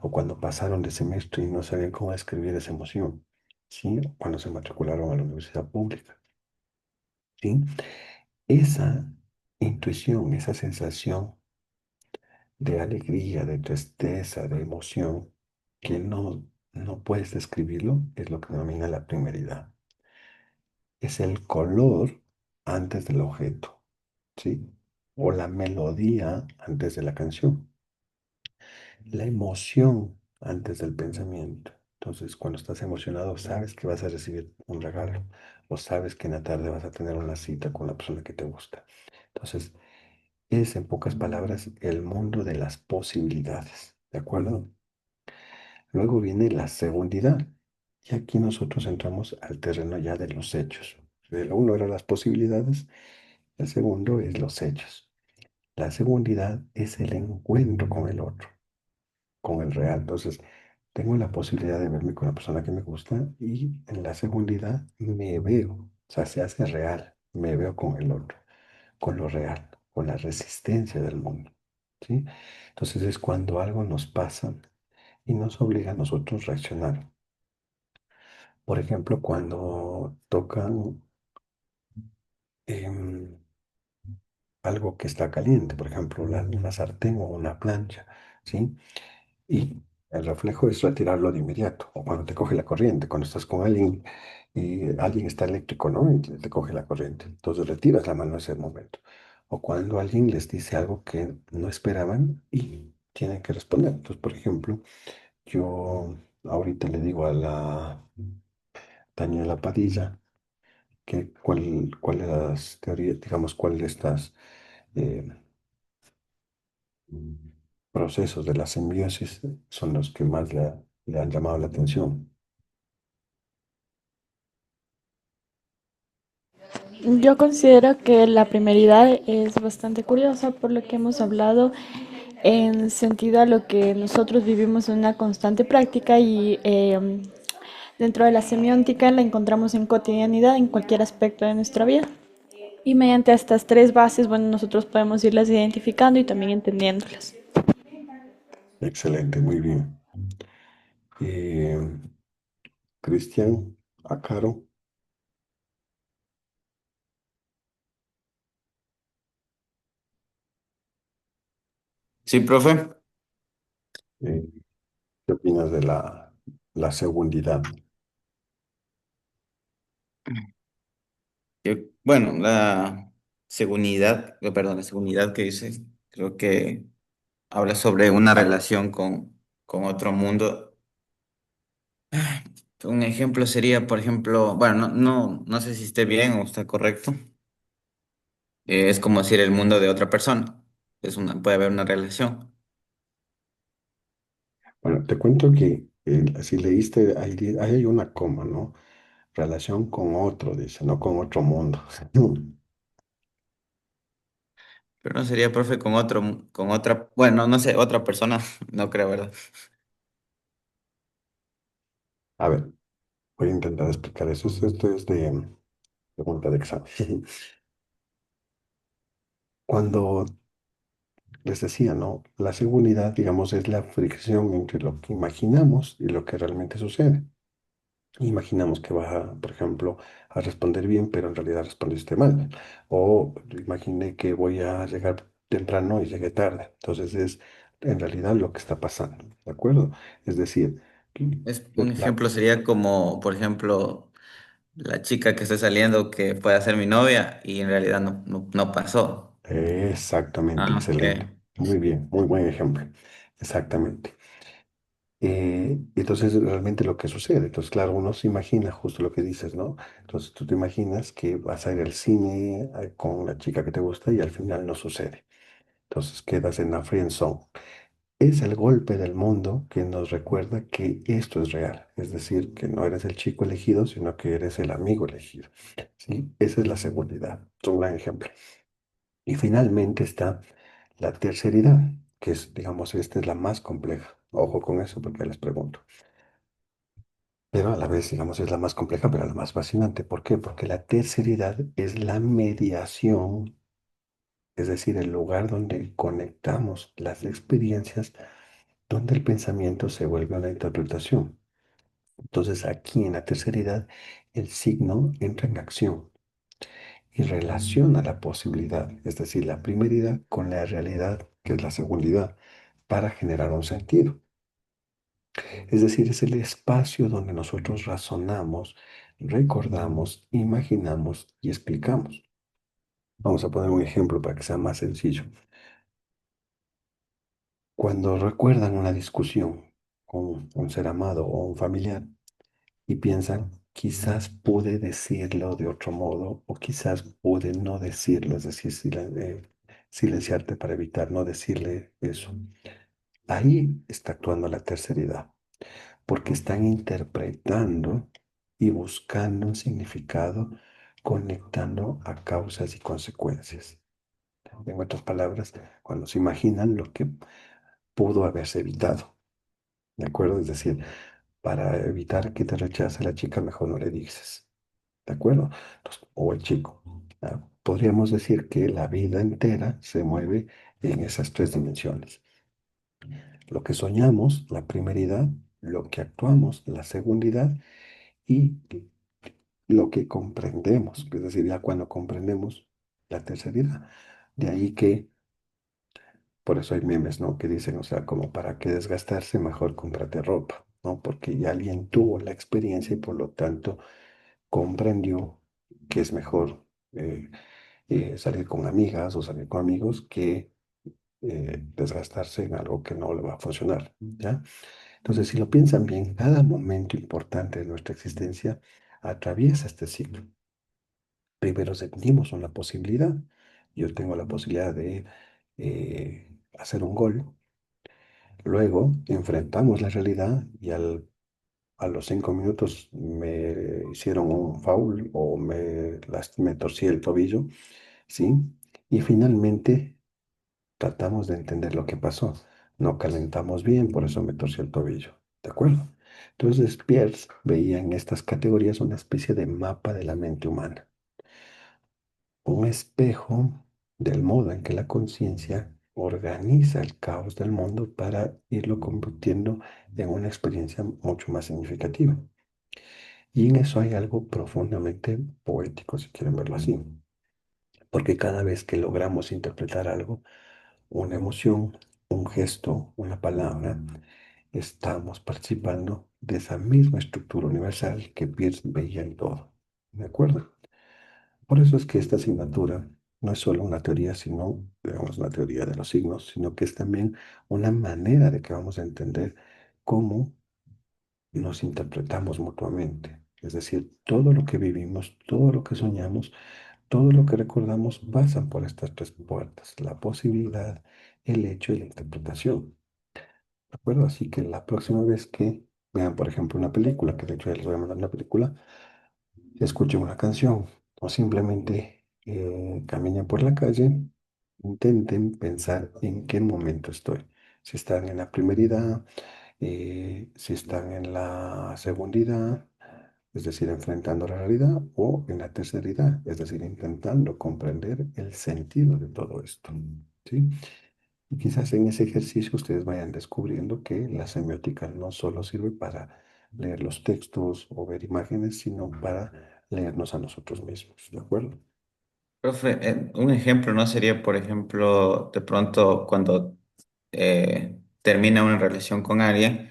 o cuando pasaron de semestre y no saben cómo describir esa emoción, ¿sí? Cuando se matricularon a la universidad pública, ¿sí? Esa intuición, esa sensación de alegría, de tristeza, de emoción, que no puedes describirlo, es lo que denomina la primeridad. Es el color antes del objeto, ¿sí? O la melodía antes de la canción, la emoción antes del pensamiento. Entonces, cuando estás emocionado, sabes que vas a recibir un regalo o sabes que en la tarde vas a tener una cita con la persona que te gusta. Entonces, es en pocas palabras el mundo de las posibilidades, ¿de acuerdo? Luego viene la segundidad. Y aquí nosotros entramos al terreno ya de los hechos. El uno eran las posibilidades, el segundo es los hechos. La segundidad es el encuentro con el otro, con el real. Entonces, tengo la posibilidad de verme con la persona que me gusta y en la segundidad me veo, o sea, se hace real, me veo con el otro, con lo real, con la resistencia del mundo, ¿sí? Entonces es cuando algo nos pasa y nos obliga a nosotros a reaccionar. Por ejemplo, cuando tocan em, algo que está caliente, por ejemplo, una sartén o una plancha, ¿sí? Y el reflejo es retirarlo de inmediato. O cuando te coge la corriente, cuando estás con alguien y alguien está eléctrico, ¿no? Y te coge la corriente. Entonces retiras la mano en ese momento. O cuando alguien les dice algo que no esperaban y tienen que responder. Entonces, por ejemplo, yo ahorita le digo a la Daniela Padilla que cuál de las teorías, digamos, cuál de estas eh, procesos de la simbiosis son los que más le han llamado la atención. Yo considero que la primeridad es bastante curiosa por lo que hemos hablado en sentido a lo que nosotros vivimos en una constante práctica y Dentro de la semiótica la encontramos en cotidianidad en cualquier aspecto de nuestra vida. Y mediante estas tres bases, bueno, nosotros podemos irlas identificando y también entendiéndolas. Excelente, muy bien. Eh, Cristian, a Caro, Sí, profe. eh, ¿qué opinas de la segundidad? Bueno, la perdón, la seguridad que dice, creo que habla sobre una relación con otro mundo. Un ejemplo sería, por ejemplo, bueno, no sé si esté bien o está correcto. Es como decir el mundo de otra persona. Puede haber una relación. Bueno, te cuento que si leíste, ahí hay una coma, ¿no? Relación con otro, dice, no con otro mundo. Pero no sería, profe, con otra, bueno, no sé, otra persona, no creo, ¿verdad? A ver, voy a intentar explicar eso. Esto es de pregunta de examen. Cuando les decía, ¿no? La seguridad, digamos, es la fricción entre lo que imaginamos y lo que realmente sucede. Imaginamos que vas a, por ejemplo, a responder bien, pero en realidad respondiste mal. O imaginé que voy a llegar temprano y llegué tarde. Entonces es en realidad lo que está pasando, ¿de acuerdo? Es decir, Un la- ejemplo sería como, por ejemplo, la chica que está saliendo que puede ser mi novia y en realidad no pasó. exactamente, Ah, ok. excelente. Muy bien, muy buen ejemplo. Exactamente. Entonces, realmente lo que sucede. Entonces, claro, uno se imagina justo lo que dices, ¿no? Entonces, tú te imaginas que vas a ir al cine con la chica que te gusta y al final no sucede. Entonces, quedas en la friend zone. Es el golpe del mundo que nos recuerda que esto es real. Es decir, que no eres el chico elegido, sino que eres el amigo elegido. ¿Sí? Esa es la seguridad. Es un gran ejemplo. Y finalmente está la terceridad, que es, digamos, esta es la más compleja. Ojo con eso porque les pregunto. Pero a la vez, digamos, es la más compleja, pero la más fascinante. ¿Por qué? Porque la terceridad es la mediación, es decir, el lugar donde conectamos las experiencias, donde el pensamiento se vuelve una interpretación. Entonces, aquí en la terceridad, el signo entra en acción y relaciona la posibilidad, es decir, la primeridad con la realidad, que es la segundidad, para generar un sentido. Es decir, es el espacio donde nosotros razonamos, recordamos, imaginamos y explicamos. Vamos a poner un ejemplo para que sea más sencillo. Cuando recuerdan una discusión con un ser amado o un familiar y piensan, quizás pude decirlo de otro modo o quizás pude no decirlo, es decir, silenciarte para evitar no decirle eso. Ahí está actuando la terceridad, porque están interpretando y buscando un significado, conectando a causas y consecuencias. En otras palabras, cuando se imaginan lo que pudo haberse evitado, ¿de acuerdo? Es decir, para evitar que te rechace la chica, mejor no le dices, ¿de acuerdo? Entonces, o el chico. Podríamos decir que la vida entera se mueve en esas tres dimensiones. Lo que soñamos, la primeridad, lo que actuamos, la segundidad, y lo que comprendemos, es decir, ya cuando comprendemos la terceridad. De ahí que, por eso hay memes, ¿no? Que dicen, o sea, como para qué desgastarse, mejor cómprate ropa, ¿no? Porque ya alguien tuvo la experiencia y por lo tanto comprendió que es mejor salir con amigas o salir con amigos que desgastarse en algo que no le va a funcionar, ¿ya? Entonces, si lo piensan bien, cada momento importante de nuestra existencia atraviesa este ciclo. Primero sentimos una posibilidad. Yo tengo la posibilidad de hacer un gol. Luego enfrentamos la realidad y a los 5 minutos me hicieron un foul o me torcí el tobillo, ¿sí? Y finalmente tratamos de entender lo que pasó. No calentamos bien, por eso me torcí el tobillo. ¿De acuerdo? Entonces, Peirce veía en estas categorías una especie de mapa de la mente humana, un espejo del modo en que la conciencia organiza el caos del mundo para irlo convirtiendo en una experiencia mucho más significativa. Y en eso hay algo profundamente poético, si quieren verlo así, porque cada vez que logramos interpretar algo, una emoción, un gesto, una palabra, estamos participando de esa misma estructura universal que Peirce veía en todo. ¿De acuerdo? Por eso es que esta asignatura no es solo una teoría, sino, digamos, una teoría de los signos, sino que es también una manera de que vamos a entender cómo nos interpretamos mutuamente. Es decir, todo lo que vivimos, todo lo que soñamos, todo lo que recordamos pasan por estas tres puertas, la posibilidad, el hecho y la interpretación. ¿De acuerdo? Así que la próxima vez que vean, por ejemplo, una película, que de hecho ya les voy a mandar una película, escuchen una canción o simplemente caminen por la calle, intenten pensar en qué momento estoy. Si están en la primera edad, si están en la segunda edad, es decir, enfrentando la realidad, o en la tercera edad, es decir, intentando comprender el sentido de todo esto. ¿Sí? Y quizás en ese ejercicio ustedes vayan descubriendo que la semiótica no solo sirve para leer los textos o ver imágenes, sino para leernos a nosotros mismos, ¿de acuerdo? Profe, un ejemplo, ¿no? Sería, por ejemplo, de pronto cuando termina una relación con alguien,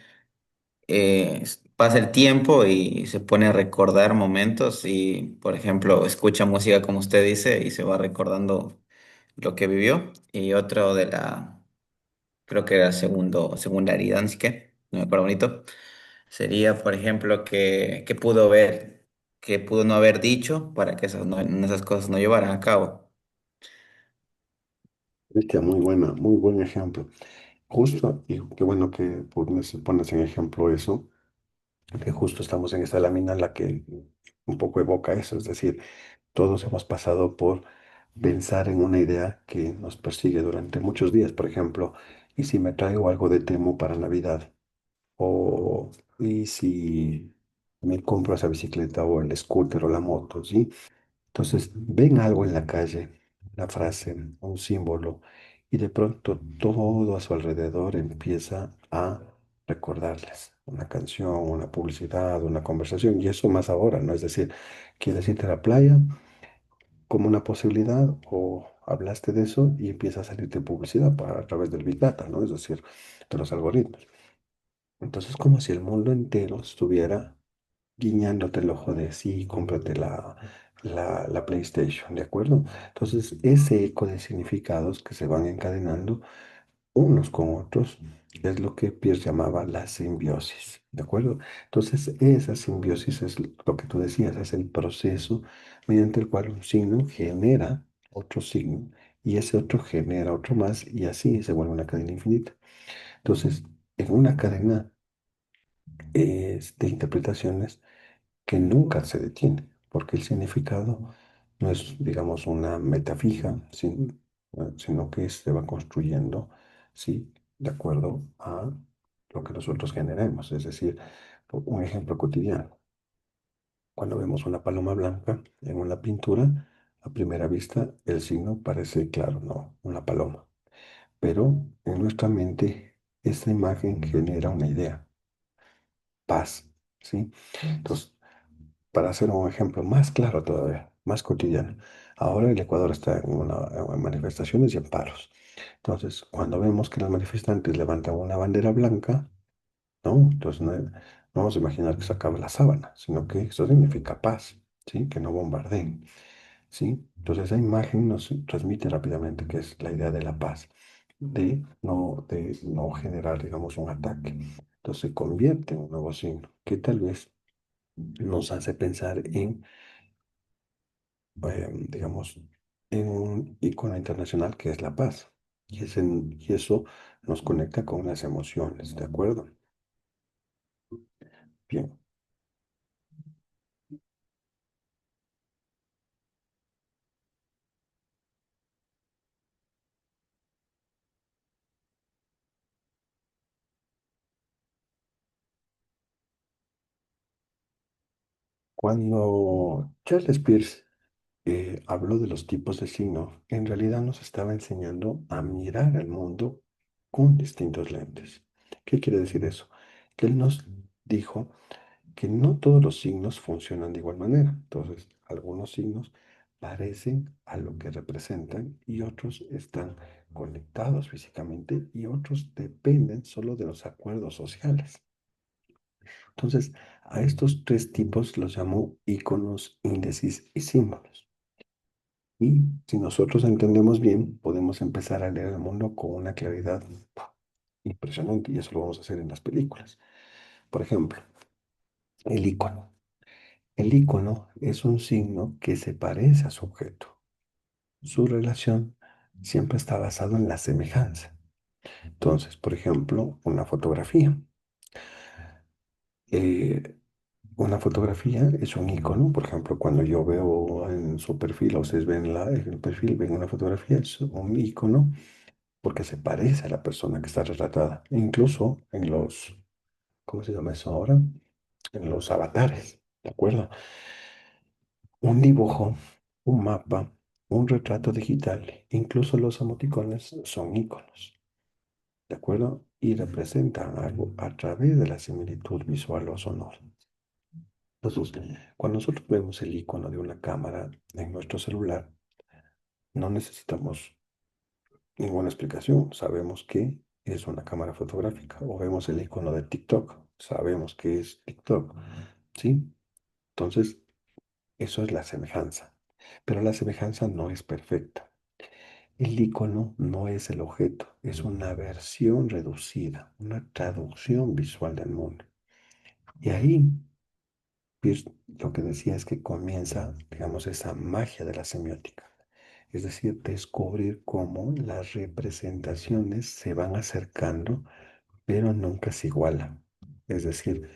pasa el tiempo y se pone a recordar momentos y, por ejemplo, escucha música como usted dice y se va recordando lo que vivió. Y otro de la, creo que era segunda herida, no sé qué, no me acuerdo bonito, sería, por ejemplo, que pudo ver, que pudo no haber dicho para que esas, esas cosas no llevaran a cabo. Cristian, muy buena, muy buen ejemplo. Justo, y qué bueno que pones en ejemplo eso, que justo estamos en esta lámina en la que un poco evoca eso, es decir, todos hemos pasado por pensar en una idea que nos persigue durante muchos días, por ejemplo, ¿y si me traigo algo de Temo para Navidad? O ¿y si me compro esa bicicleta o el scooter o la moto? ¿Sí? Entonces, ven algo en la calle, una frase, un símbolo, y de pronto todo a su alrededor empieza a recordarles una canción, una publicidad, una conversación, y eso más ahora, ¿no? Es decir, quieres irte a la playa como una posibilidad o hablaste de eso y empieza a salirte publicidad a través del Big Data, ¿no? Es decir, de los algoritmos. Entonces, como si el mundo entero estuviera guiñándote el ojo de sí, cómprate la PlayStation, ¿de acuerdo? Entonces, ese eco de significados que se van encadenando unos con otros es lo que Pierce llamaba la simbiosis, ¿de acuerdo? Entonces, esa simbiosis es lo que tú decías, es el proceso mediante el cual un signo genera otro signo y ese otro genera otro más y así se vuelve una cadena infinita. Entonces, en una cadena de interpretaciones, que nunca se detiene, porque el significado no es, digamos, una meta fija, sino que se va construyendo, ¿sí? De acuerdo a lo que nosotros generemos. Es decir, un ejemplo cotidiano. Cuando vemos una paloma blanca en una pintura, a primera vista el signo parece claro, no, una paloma. Pero en nuestra mente, esta imagen genera una idea, paz, ¿sí? Entonces, para hacer un ejemplo más claro todavía, más cotidiano. Ahora el Ecuador está en manifestaciones y en paros. Entonces, cuando vemos que los manifestantes levantan una bandera blanca, ¿no? Entonces no vamos a imaginar que se acabe la sábana, sino que eso significa paz, ¿sí? Que no bombardeen, ¿sí? Entonces esa imagen nos transmite rápidamente que es la idea de la paz, de no generar, digamos, un ataque. Entonces se convierte en un nuevo signo que tal vez nos hace pensar en digamos, en un icono internacional que es la paz. Y eso nos conecta con las emociones, ¿de acuerdo? Bien. Cuando Charles Peirce habló de los tipos de signos, en realidad nos estaba enseñando a mirar al mundo con distintos lentes. ¿Qué quiere decir eso? Que él nos dijo que no todos los signos funcionan de igual manera. Entonces, algunos signos parecen a lo que representan y otros están conectados físicamente y otros dependen solo de los acuerdos sociales. Entonces, a estos tres tipos los llamo iconos, índices y símbolos. Y si nosotros entendemos bien, podemos empezar a leer el mundo con una claridad impresionante y eso lo vamos a hacer en las películas. Por ejemplo, el icono. El icono es un signo que se parece a su objeto. Su relación siempre está basado en la semejanza. Entonces, por ejemplo, una fotografía. Eh, una fotografía es un icono. Por ejemplo, cuando yo veo en su perfil, o ustedes ven en el perfil, ven una fotografía, es un icono porque se parece a la persona que está retratada. E incluso en los, ¿cómo se llama eso ahora? En los avatares, ¿de acuerdo? Un dibujo, un mapa, un retrato digital, incluso los emoticones son iconos, ¿de acuerdo? Y representan algo a través de la similitud visual o sonora. Entonces, cuando nosotros vemos el icono de una cámara en nuestro celular, no necesitamos ninguna explicación. Sabemos que es una cámara fotográfica. O vemos el icono de TikTok. Sabemos que es TikTok. ¿Sí? Entonces, eso es la semejanza. Pero la semejanza no es perfecta. El icono no es el objeto, es una versión reducida, una traducción visual del mundo. Y ahí, Peirce lo que decía es que comienza, digamos, esa magia de la semiótica. Es decir, descubrir cómo las representaciones se van acercando, pero nunca se igualan. Es decir,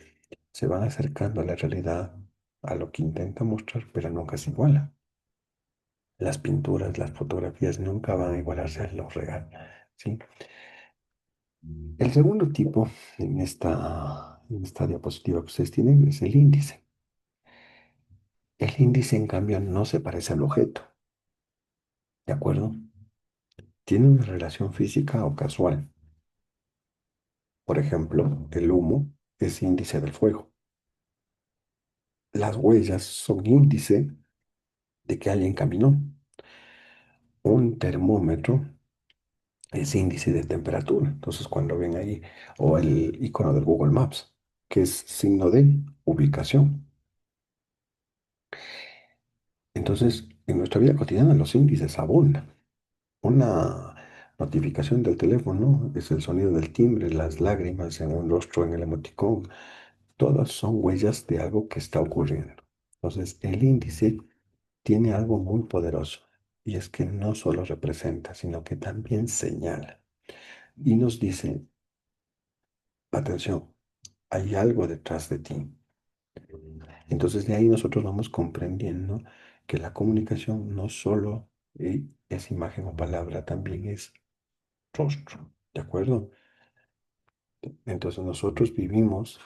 se van acercando a la realidad, a lo que intenta mostrar, pero nunca se igualan. Las pinturas, las fotografías nunca van a igualarse a lo real, ¿sí? El segundo tipo en esta diapositiva que ustedes tienen es el índice. El índice, en cambio, no se parece al objeto, ¿de acuerdo? Tiene una relación física o casual. Por ejemplo, el humo es índice del fuego. Las huellas son índice de que alguien caminó. Un termómetro es índice de temperatura. Entonces, cuando ven ahí, o el icono del Google Maps, que es signo de ubicación. Entonces, en nuestra vida cotidiana los índices abundan. Una notificación del teléfono es el sonido del timbre, las lágrimas en un rostro, en el emoticón. Todas son huellas de algo que está ocurriendo. Entonces, el índice tiene algo muy poderoso y es que no solo representa, sino que también señala y nos dice, atención, hay algo detrás de ti. Entonces, de ahí nosotros vamos comprendiendo que la comunicación no solo es imagen o palabra, también es rostro, ¿de acuerdo? Entonces nosotros vivimos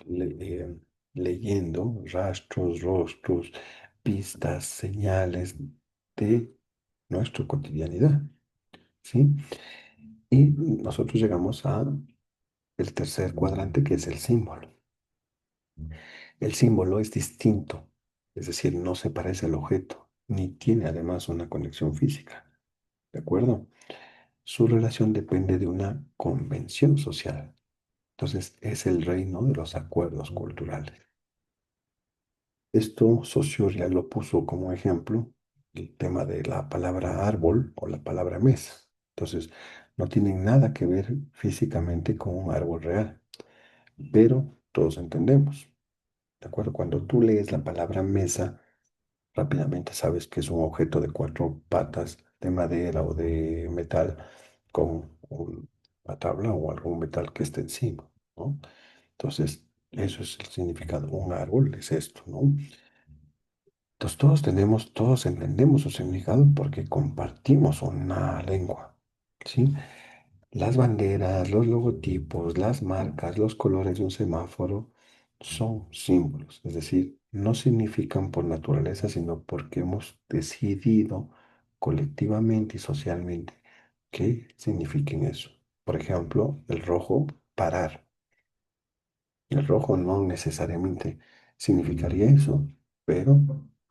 leyendo rastros, rostros, pistas, señales de nuestra cotidianidad, ¿sí? Y nosotros llegamos a el tercer cuadrante que es el símbolo. El símbolo es distinto, es decir, no se parece al objeto, ni tiene además una conexión física, ¿de acuerdo? Su relación depende de una convención social. Entonces, es el reino de los acuerdos culturales. Esto Saussure ya lo puso como ejemplo, el tema de la palabra árbol o la palabra mesa. Entonces, no tienen nada que ver físicamente con un árbol real, pero todos entendemos, ¿de acuerdo? Cuando tú lees la palabra mesa, rápidamente sabes que es un objeto de cuatro patas de madera o de metal con una tabla o algún metal que esté encima, ¿no? Entonces, eso es el significado. Un árbol es esto, ¿no? Entonces, todos entendemos su significado porque compartimos una lengua, ¿sí? Las banderas, los logotipos, las marcas, los colores de un semáforo son símbolos, es decir, no significan por naturaleza, sino porque hemos decidido colectivamente y socialmente que signifiquen eso. Por ejemplo, el rojo, parar. El rojo no necesariamente significaría eso, pero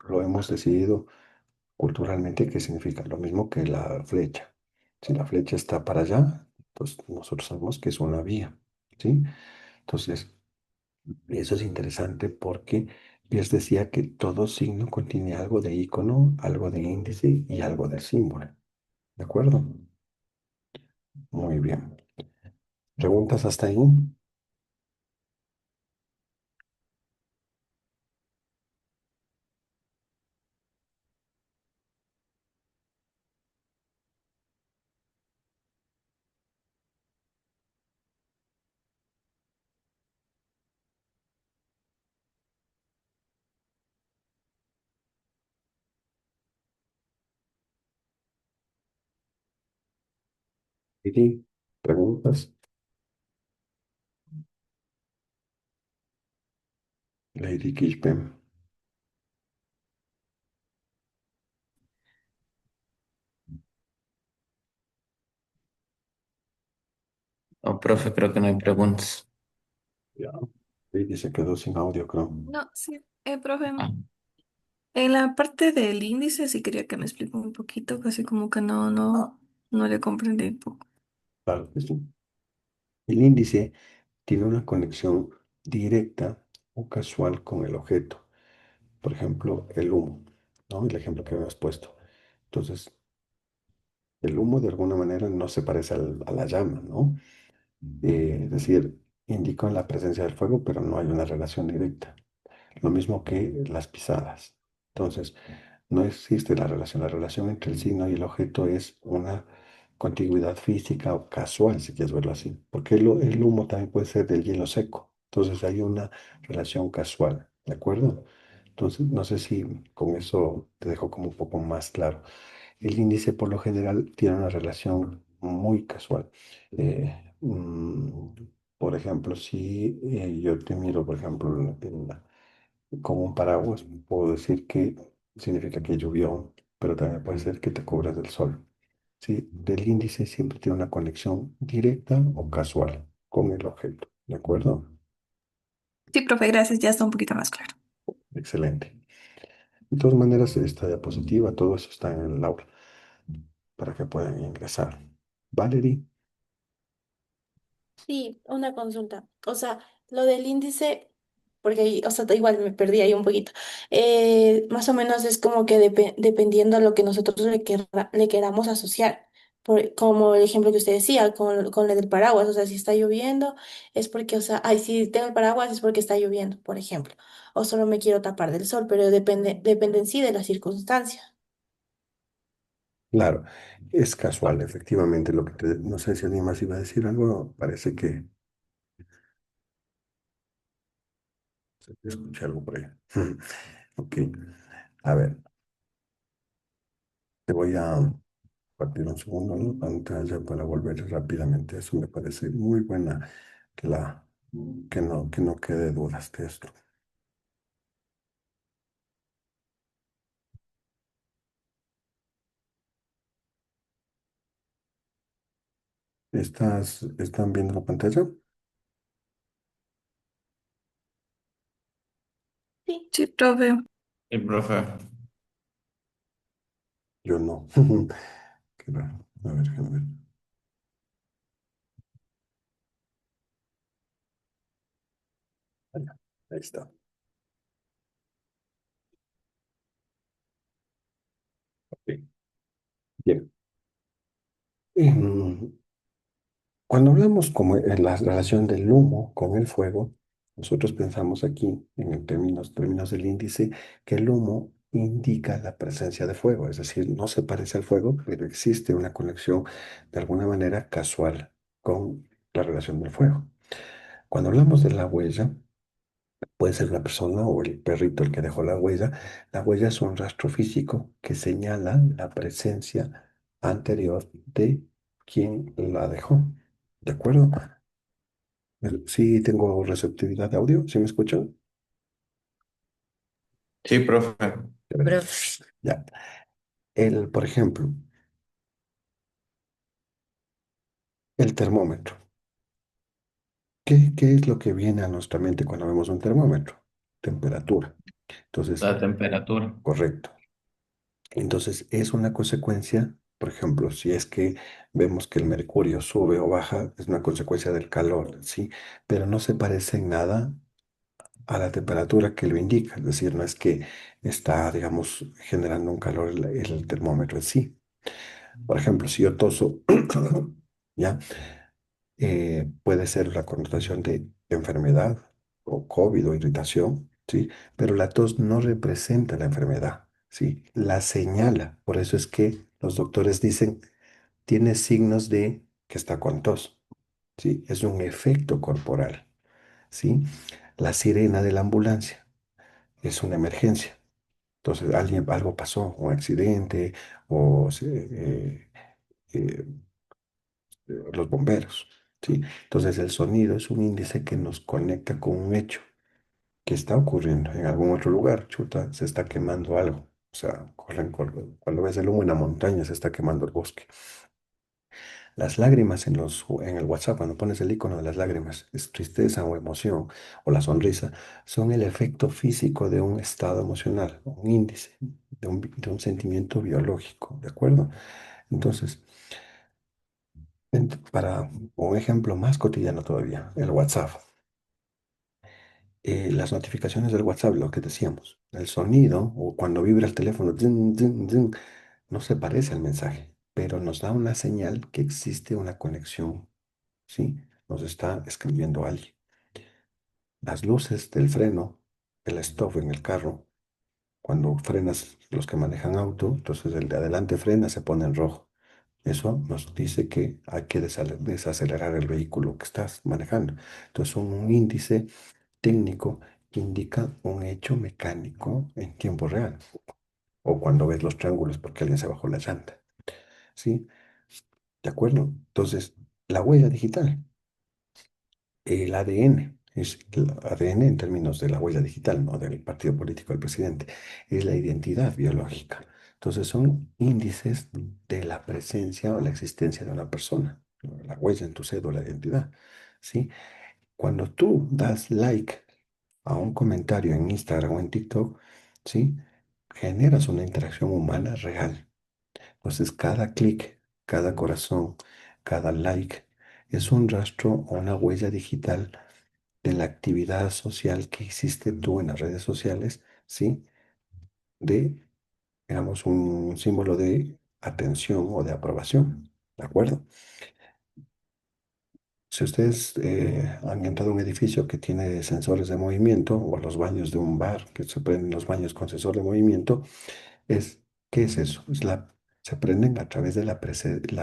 lo hemos decidido culturalmente que significa lo mismo que la flecha. Si la flecha está para allá, pues nosotros sabemos que es una vía, ¿sí? Entonces, eso es interesante porque Pierce decía que todo signo contiene algo de icono, algo de índice y algo de símbolo. ¿De acuerdo? Muy bien. ¿Preguntas hasta ahí? Lady, ¿preguntas? Lady Kishpem. Oh, profe, creo que no hay preguntas. Ya. Lady se quedó sin audio, creo. No, sí, profe, Ah, en la parte del índice sí quería que me explique un poquito, casi como que no le comprendí un poco. Claro que sí. El índice tiene una conexión directa o casual con el objeto. Por ejemplo, el humo, ¿no? El ejemplo que habíamos puesto. Entonces, el humo de alguna manera no se parece a la llama, ¿no? Es decir, indican la presencia del fuego, pero no hay una relación directa. Lo mismo que las pisadas. Entonces, no existe la relación entre el signo y el objeto es una contigüidad física o casual, si quieres verlo así, porque el humo también puede ser del hielo seco. Entonces, hay una relación casual, ¿de acuerdo? Entonces, no sé si con eso te dejo como un poco más claro. El índice por lo general tiene una relación muy casual. Por ejemplo, si yo te miro, por ejemplo, como un paraguas, puedo decir que significa que llovió, pero también puede ser que te cubras del sol. ¿Sí? Del índice siempre tiene una conexión directa o casual con el objeto. ¿De acuerdo? Sí, profe, gracias, ya está un poquito más claro. Excelente. De todas maneras, esta diapositiva, todo eso está en el aula para que puedan ingresar. Valerie, Sí, una consulta. O sea, lo del índice, porque ahí, o sea, igual me perdí ahí un poquito. Más o menos es como que dependiendo a lo que nosotros le queramos asociar. Como el ejemplo que usted decía, con el del paraguas. O sea, si está lloviendo, es porque, o sea, ay, si tengo el paraguas es porque está lloviendo, por ejemplo. O solo me quiero tapar del sol, pero depende en sí de la circunstancia. claro, es casual, efectivamente, lo que no sé si alguien más iba a decir algo, parece que escuché algo por ahí. Ok, a ver, te voy a partir un segundo la pantalla para volver rápidamente. Eso me parece muy buena que, la, que no quede dudas de esto. ¿Están viendo la pantalla? Sí. Sí, profe. el profe. Yo no. Qué raro. A ver, déjame ver. Ahí está. Ok, bien. Em, Cuando hablamos como en la relación del humo con el fuego, nosotros pensamos aquí, en el términos del índice, que el humo indica la presencia de fuego, es decir, no se parece al fuego, pero existe una conexión de alguna manera casual con la relación del fuego. Cuando hablamos de la huella, puede ser una persona o el perrito el que dejó la huella. La huella es un rastro físico que señala la presencia anterior de quien la dejó. ¿De acuerdo? Sí, tengo receptividad de audio. ¿Sí me escuchan? Sí, profe. Ya. Por ejemplo, el termómetro. ¿Qué es lo que viene a nuestra mente cuando vemos un termómetro? Temperatura. Entonces, La temperatura. correcto. Entonces, es una consecuencia, por ejemplo, si es que vemos que el mercurio sube o baja, es una consecuencia del calor, ¿sí? Pero no se parece en nada a la temperatura que lo indica. Es decir, no es que está, digamos, generando un calor el termómetro en sí. Por ejemplo, si yo toso, ¿ya? Puede ser la connotación de enfermedad o COVID o irritación, ¿sí? Pero la tos no representa la enfermedad, ¿sí? La señala. Por eso es que los doctores dicen, tiene signos de que está con tos, ¿sí? Es un efecto corporal, ¿sí? La sirena de la ambulancia es una emergencia. Entonces, algo pasó, un accidente o eh, los bomberos, ¿sí? Entonces el sonido es un índice que nos conecta con un hecho que está ocurriendo en algún otro lugar. Chuta, se está quemando algo. O sea, cuando ves el humo en la montaña, se está quemando el bosque. Las lágrimas en el WhatsApp, cuando pones el icono de las lágrimas, es tristeza o emoción, o la sonrisa, son el efecto físico de un estado emocional, un índice, de un sentimiento biológico, ¿de acuerdo? Entonces, para un ejemplo más cotidiano todavía, el WhatsApp. Las notificaciones del WhatsApp, lo que decíamos, el sonido o cuando vibra el teléfono, zin, zin, zin, no se parece al mensaje, pero nos da una señal que existe una conexión, ¿sí? Nos está escribiendo alguien. Las luces del freno, el stop en el carro, cuando frenas los que manejan auto, entonces el de adelante frena, se pone en rojo. Eso nos dice que hay que desacelerar el vehículo que estás manejando. Entonces, un índice técnico que indica un hecho mecánico en tiempo real. O cuando ves los triángulos porque alguien se bajó la llanta. ¿Sí? ¿De acuerdo? Entonces, la huella digital, el ADN, es el ADN en términos de la huella digital, no del partido político del presidente, es la identidad biológica. Entonces, son índices de la presencia o la existencia de una persona. La huella en tu cédula de identidad. ¿Sí? Cuando tú das like a un comentario en Instagram o en TikTok, ¿sí? Generas una interacción humana real. Entonces, cada clic, cada corazón, cada like es un rastro o una huella digital de la actividad social que hiciste tú en las redes sociales, ¿sí? De, digamos, un símbolo de atención o de aprobación. ¿De acuerdo? Si ustedes han entrado a un edificio que tiene sensores de movimiento o a los baños de un bar que se prenden los baños con sensor de movimiento, ¿qué es eso? Se prenden a través de la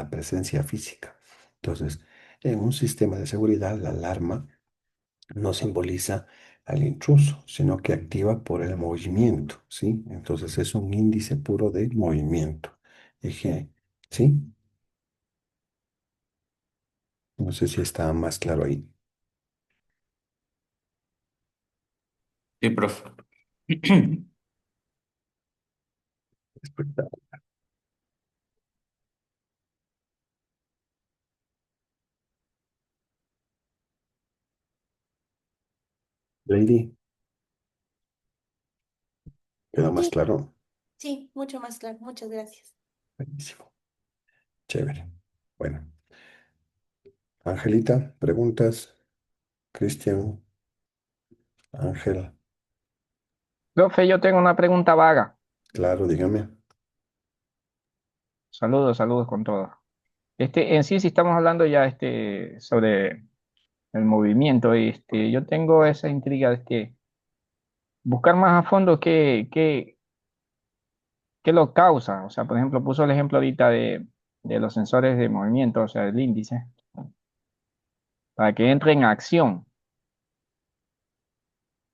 presencia física. Entonces, en un sistema de seguridad, la alarma no simboliza al intruso, sino que activa por el movimiento, ¿sí? Entonces es un índice puro de movimiento. Eje, ¿sí? No sé si está más claro ahí. Sí, profe. Espectacular. Lady, ¿queda más Sí, claro? sí, mucho más claro. Muchas gracias. Buenísimo. Chévere. Bueno, Angelita, preguntas. Cristian, Ángel, Profe, yo tengo una pregunta vaga. claro, dígame. Saludos, saludos con todo. En sí, si estamos hablando ya sobre el movimiento, yo tengo esa intriga de que buscar más a fondo qué lo causa. O sea, por ejemplo, puso el ejemplo ahorita de los sensores de movimiento, o sea, el índice, para que entre en acción.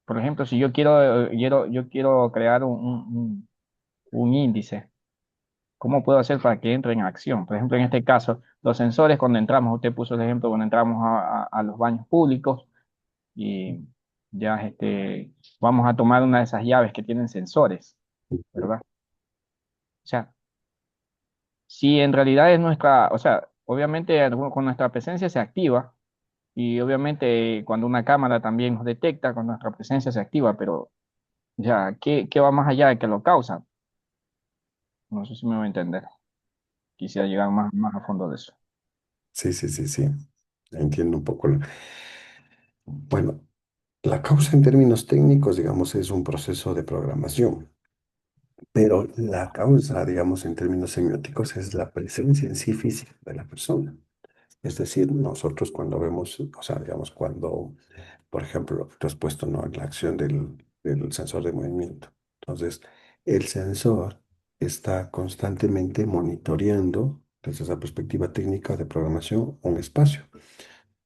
Por ejemplo, si yo quiero crear un índice, ¿cómo puedo hacer para que entre en acción? Por ejemplo, en este caso, los sensores cuando entramos, usted puso el ejemplo cuando entramos a los baños públicos y ya vamos a tomar una de esas llaves que tienen sensores, ¿verdad? O sea, si en realidad es nuestra, o sea, obviamente con nuestra presencia se activa y obviamente cuando una cámara también nos detecta con nuestra presencia se activa, pero ya, ¿qué va más allá de que lo causa? No sé si me voy a entender. Quisiera llegar más a fondo de eso. Sí, sí, sí, sí. Entiendo un poco. Bueno, la causa en términos técnicos, digamos, es un proceso de programación, pero la causa, digamos, en términos semióticos es la presencia en sí física de la persona. Es decir, nosotros cuando vemos, o sea, digamos, cuando, por ejemplo, tú has puesto, ¿no?, la acción del sensor de movimiento. Entonces, el sensor está constantemente monitoreando, desde esa perspectiva técnica de programación, un espacio,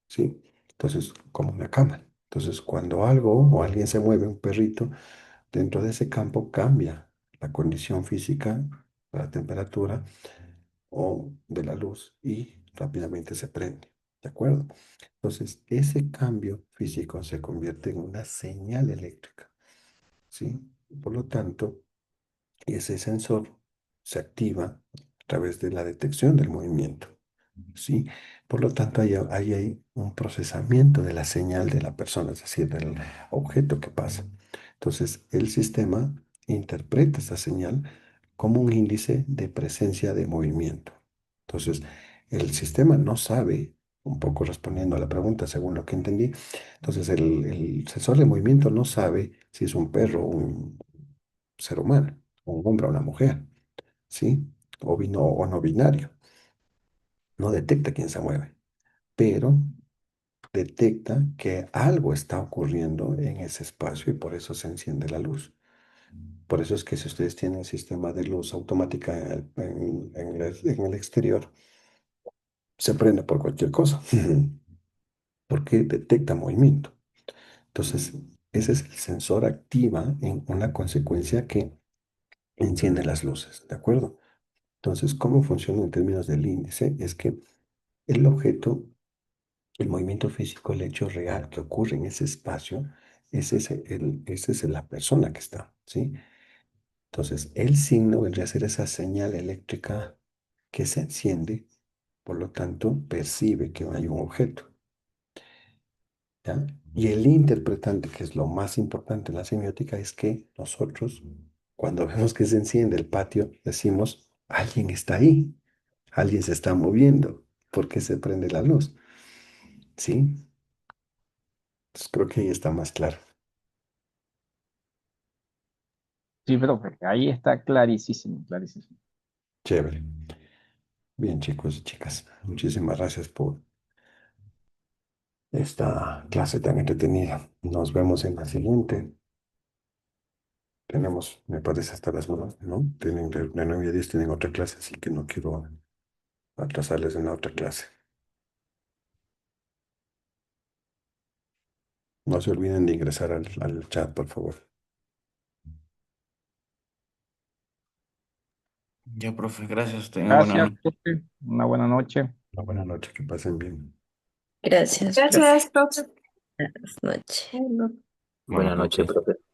¿sí? Entonces, como una cámara. Entonces, cuando algo o alguien se mueve, un perrito, dentro de ese campo cambia la condición física, la temperatura o de la luz y rápidamente se prende. ¿De acuerdo? Entonces, ese cambio físico se convierte en una señal eléctrica, ¿sí? Por lo tanto, ese sensor se activa a través de la detección del movimiento, ¿sí? Por lo tanto, ahí hay un procesamiento de la señal de la persona, es decir, del objeto que pasa. Entonces, el sistema interpreta esa señal como un índice de presencia de movimiento. Entonces, el sistema no sabe, un poco respondiendo a la pregunta según lo que entendí, entonces el sensor de movimiento no sabe si es un perro o un ser humano, o un hombre o una mujer, ¿sí? O no binario. No detecta quién se mueve, pero detecta que algo está ocurriendo en ese espacio y por eso se enciende la luz. Por eso es que si ustedes tienen sistema de luz automática en el exterior, se prende por cualquier cosa, porque detecta movimiento. Entonces, ese es el sensor activa en una consecuencia que enciende las luces, ¿de acuerdo? Entonces, ¿cómo funciona en términos del índice? Es que el objeto, el movimiento físico, el hecho real que ocurre en ese espacio, ese es la persona que está, ¿sí? Entonces, el signo vendría a ser esa señal eléctrica que se enciende, por lo tanto, percibe que hay un objeto, ¿ya? Y el interpretante, que es lo más importante en la semiótica, es que nosotros, cuando vemos que se enciende el patio, decimos, alguien está ahí, alguien se está moviendo, porque se prende la luz, ¿sí? Entonces, creo que ahí está más claro. Sí, profe, ahí está clarísimo, clarísimo. Chévere. Bien, chicos y chicas, muchísimas gracias por esta clase tan entretenida. Nos vemos en la siguiente. Tenemos, me parece, hasta las 9, ¿no? Tienen de 9 a 10 tienen otra clase, así que no quiero atrasarles en la otra clase. No se olviden de ingresar al chat, por favor. Ya, profe, gracias. Tenga buena Gracias, noche. profe. Una buena noche. Una buena noche, que pasen bien. Gracias, profe. Gracias, profe. Buenas noches. Bueno. Buenas Buenas noches. noches, profe.